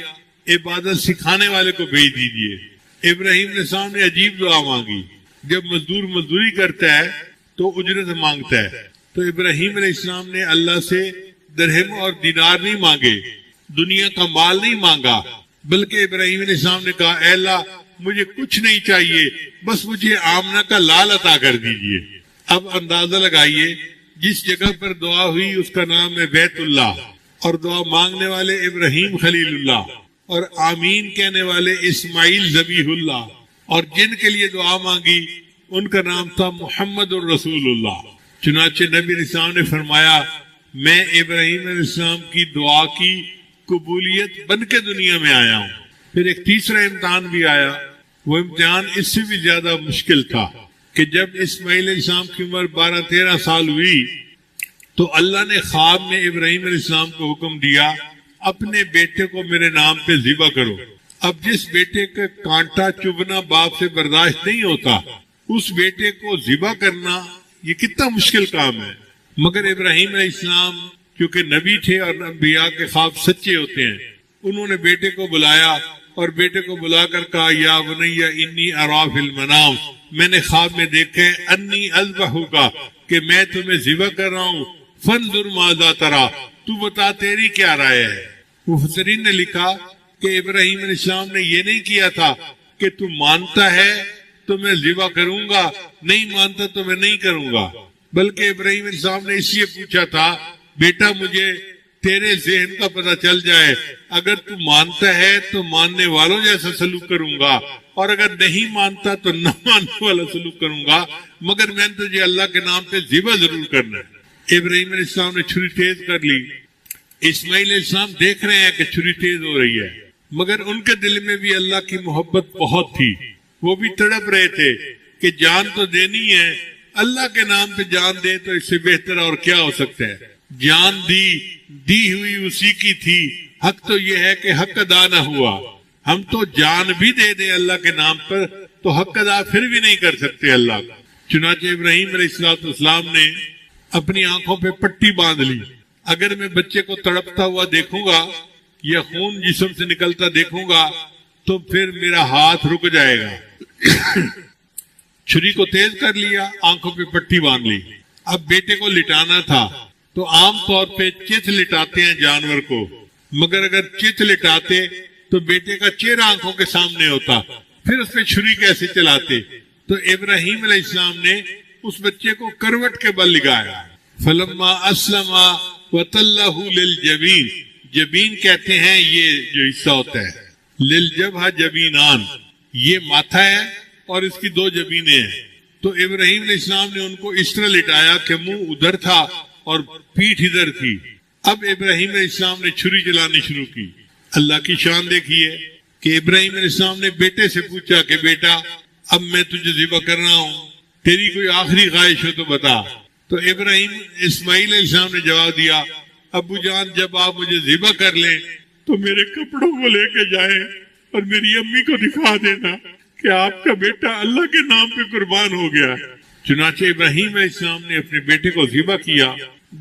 عبادت سکھانے والے کو بھیج دیجئے۔ ابراہیم علیہ السلام نے عجیب دعا مانگی۔ جب مزدور مزدوری کرتا ہے تو اجرت مانگتا ہے، تو ابراہیم علیہ السلام نے اللہ سے درہم اور دینار نہیں مانگے، دنیا کا مال نہیں مانگا، بلکہ ابراہیم علیہ السلام نے کہا اے اللہ مجھے کچھ نہیں چاہیے، بس مجھے آمنہ کا لال عطا کر دیجئے۔ اب اندازہ لگائیے جس جگہ پر دعا ہوئی اس کا نام ہے بیت اللہ، اور دعا مانگنے والے ابراہیم خلیل اللہ، اور آمین کہنے والے اسماعیل ذبیح اللہ، اور جن کے لیے دعا مانگی ان کا نام تھا محمد الرسول اللہ۔ چنانچہ نبی علیہ السلام نے فرمایا میں ابراہیم علیہ السلام کی دعا کی قبولیت بن کے دنیا میں آیا ہوں۔ پھر ایک تیسرا امتحان بھی آیا، وہ امتحان اس سے بھی زیادہ مشکل تھا کہ جب اسماعیل علیہ السلام کی عمر 12-13 سال ہوئی تو اللہ نے خواب میں ابراہیم علیہ السلام کو حکم دیا اپنے بیٹے کو میرے نام پہ ذبح کرو۔ اب جس بیٹے کا کانٹا چبھنا باپ سے برداشت نہیں ہوتا، اس بیٹے کو ذبح کرنا یہ کتنا مشکل کام ہے، مگر ابراہیم علیہ السلام کیونکہ نبی تھے اور انبیاء کے خواب سچے ہوتے ہیں، انہوں نے بیٹے کو بلایا اور بیٹے کو بلا کر کہا یا بنی انی ارا فی المنام، میں نے خواب میں دیکھے انی اذبحک کہ میں تمہیں ذبح کر رہا ہوں، فانظر ماذا تری، تو بتا تیری کیا رائے ہے۔ مفسرین نے لکھا کہ ابراہیم علیہ السلام نے یہ نہیں کیا تھا کہ تو مانتا ہے تو میں ذبح کروں گا، نہیں مانتا تو میں نہیں کروں گا، بلکہ ابراہیم علیہ السلام نے اس لیے پوچھا تھا بیٹا مجھے تیرے ذہن کا پتہ چل جائے، اگر تو مانتا ہے تو ماننے والوں جیسا سلوک کروں گا، اور اگر نہیں مانتا تو نہ ماننے والا سلوک کروں گا، مگر میں نے تجھے اللہ کے نام پہ ذبح ضرور کرنا ہے۔ ابراہیم علیہ السلام نے چھری تیز کر لی۔ اسماعیل علیہ السلام دیکھ رہے ہیں کہ چھری تیز ہو رہی ہے، مگر ان کے دل میں بھی اللہ کی محبت بہت تھی، وہ بھی تڑپ رہے تھے کہ جان تو دینی ہے، اللہ کے نام پہ جان دے تو اس سے بہتر اور کیا ہو سکتا ہے۔ جان دی ہوئی اسی کی تھی، حق تو یہ ہے کہ حق ادا نہ ہوا، ہم تو جان بھی دے دیں اللہ کے نام پر تو حق ادا پھر بھی نہیں کر سکتے اللہ کا۔ چنانچہ ابراہیم علیہ السلام نے اپنی آنکھوں پہ پٹی باندھ لی، اگر میں بچے کو تڑپتا ہوا دیکھوں گا یا خون جسم سے نکلتا دیکھوں گا تو پھر میرا ہاتھ رک جائے گا۔ چھری کو تیز کر لیا، آنکھوں پہ پٹی باندھ لی۔ اب بیٹے کو لٹانا تھا تو عام طور پہ چت لٹاتے ہیں جانور کو، مگر اگر چت لٹاتے تو بیٹے کا چہرہ آنکھوں کے سامنے ہوتا، پھر اس پہ چھری کیسے چلاتے؟ تو ابراہیم علیہ السلام نے اس بچے کو کروٹ کے بل لگایا۔ فلما اسلم وتلہ للجبین، جبین کہتے ہیں یہ جو حصہ ہوتا ہے، للجبہ جبینان، یہ ماتھا ہے اور اس کی دو جبینیں ہیں۔ تو ابراہیم علیہ السلام نے ان کو اس طرح لٹایا کہ منہ ادھر تھا اور پیٹھ ادھر تھی۔ اب ابراہیم علیہ السلام نے چھری چلانی شروع کی۔ اللہ کی شان دیکھیے کہ ابراہیم علیہ السلام نے بیٹے سے پوچھا کہ بیٹا اب میں تجھے ذبح کرنا ہوں، تیری کوئی آخری خواہش ہو تو بتا۔ تو ابراہیم اسماعیل علیہ السلام نے جواب دیا ابو جان جب آپ مجھے ذبح کر لیں تو میرے کپڑوں کو لے کے جائیں اور میری امی کو دکھا دینا کہ آپ کا بیٹا اللہ کے نام پہ قربان ہو گیا۔ چنانچہ ابراہیم علیہ السلام نے اپنے بیٹے کو ذبح کیا۔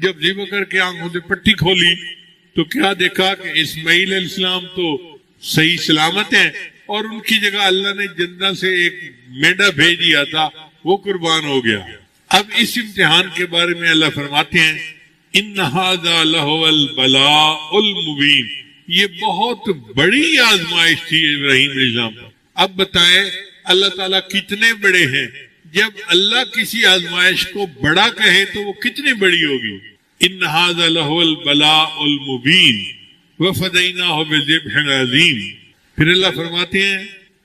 جب ذبح کر کے آنکھوں سے پٹی کھولی تو کیا دیکھا کہ اسماعیل علیہ السلام تو صحیح سلامت ہیں اور ان کی جگہ اللہ نے جنت سے ایک مینڈا بھیج دیا تھا، وہ قربان ہو گیا۔ اب اس امتحان کے بارے میں اللہ فرماتے ہیں ان ھذا لہو البلاء المبین، یہ بہت بڑی آزمائش تھی ابراہیم علیہ السلام پر۔ اب بتائیں اللہ تعالیٰ کتنے بڑے ہیں، جب اللہ کسی آزمائش کو بڑا کہے تو وہ کتنی بڑی ہوگی۔ ان ھذا لہو البلاء المبین وفدیناہ بذبح عظیم۔ پھر اللہ فرماتے ہیں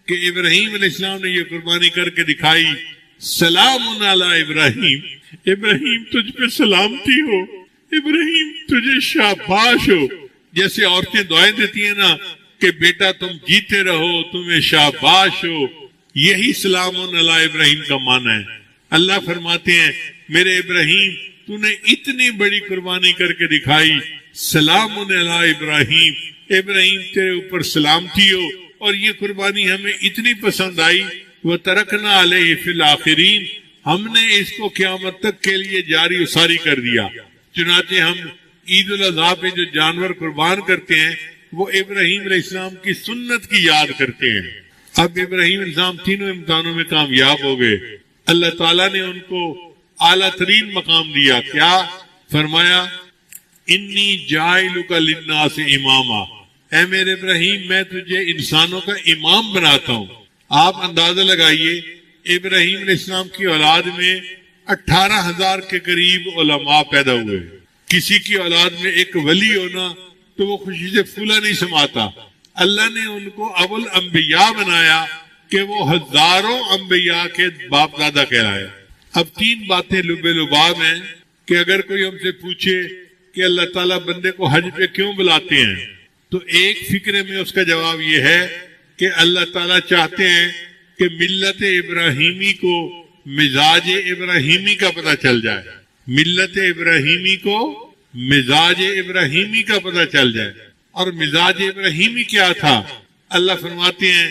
کہ ابراہیم علیہ السلام نے یہ قربانی کر کے دکھائی، سلام علی ابراہیم، ابراہیم تجھ پہ سلامتی ہو، ابراہیم تجھے شاباش ہو۔ جیسے عورتیں دعائیں دیتی ہیں نا کہ بیٹا تم جیتے رہو، تمہیں شاباش ہو، یہی سلام علی ابراہیم کا معنی ہے۔ اللہ فرماتے ہیں میرے ابراہیم تو نے اتنی بڑی قربانی کر کے دکھائی، سلام علی ابراہیم، ابراہیم تیرے اوپر سلامتی ہو، اور یہ قربانی ہمیں اتنی پسند آئی، وَتَرَكْنَا عَلَيْهِ فِي الْآخِرِينَ، ہم نے اس کو قیامت تک کے لیے جاری و ساری کر دیا۔ چنانچہ ہم عید الاضحیٰ پہ جو جانور قربان کرتے ہیں وہ ابراہیم علیہ السلام کی سنت کی یاد کرتے ہیں۔ اب ابراہیم علیہ السلام تینوں امتحانوں میں کامیاب ہو گئے، اللہ تعالیٰ نے ان کو اعلیٰ ترین مقام دیا. کیا فرمایا؟ انی جاعلک للناس اماما، اے میرے ابراہیم میں تجھے انسانوں کا امام بناتا ہوں. آپ اندازہ لگائیے ابراہیم علیہ السلام کی اولاد میں 18,000 کے قریب علماء پیدا ہوئے. کسی کی اولاد میں ایک ولی ہونا تو وہ خوشی سے پھولا نہیں سماتا. اللہ نے ان کو ابو الانبیاء بنایا کہ وہ ہزاروں انبیاء کے باپ دادا کہلائے. اب 3 باتیں لب لباب ہیں کہ اگر کوئی ہم سے پوچھے کہ اللہ تعالیٰ بندے کو حج پہ کیوں بلاتے ہیں تو ایک فکرے میں اس کا جواب یہ ہے کہ اللہ تعالیٰ چاہتے ہیں کہ ملت ابراہیمی کو مزاج ابراہیمی کا پتہ چل جائے. ملت ابراہیمی کو مزاج ابراہیمی کا پتہ چل جائے. اور مزاج ابراہیمی کیا تھا؟ اللہ فرماتے ہیں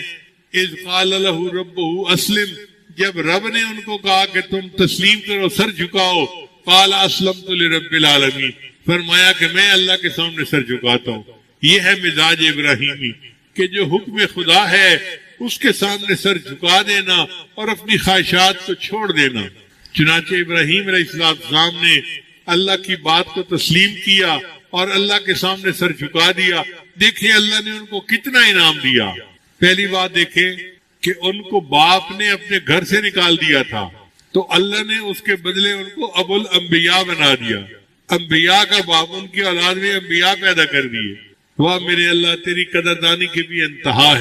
اذ قال له ربه اسلم، جب رب نے ان کو کہا کہ تم تسلیم کرو، سر جھکاؤ، قال اسلمت لرب العالمین، فرمایا کہ میں اللہ کے سامنے سر جھکاتا ہوں. یہ ہے مزاج ابراہیمی کہ جو حکم خدا ہے اس کے سامنے سر جھکا دینا اور اپنی خواہشات کو چھوڑ دینا. چنانچہ ابراہیم علیہ السلام نے اللہ کی بات کو تسلیم کیا اور اللہ کے سامنے سر جھکا دیا. دیکھیں اللہ نے ان کو کتنا انعام دیا. پہلی بات دیکھیں کہ ان کو باپ نے اپنے گھر سے نکال دیا تھا تو اللہ نے اس کے بدلے ان کو ابو الانبیاء بنا دیا. انبیاء کا باپ، ان کی اولاد میں انبیاء پیدا کر دیے. واہ میرے اللہ، تیری قدردانی کی بھی انتہا ہے.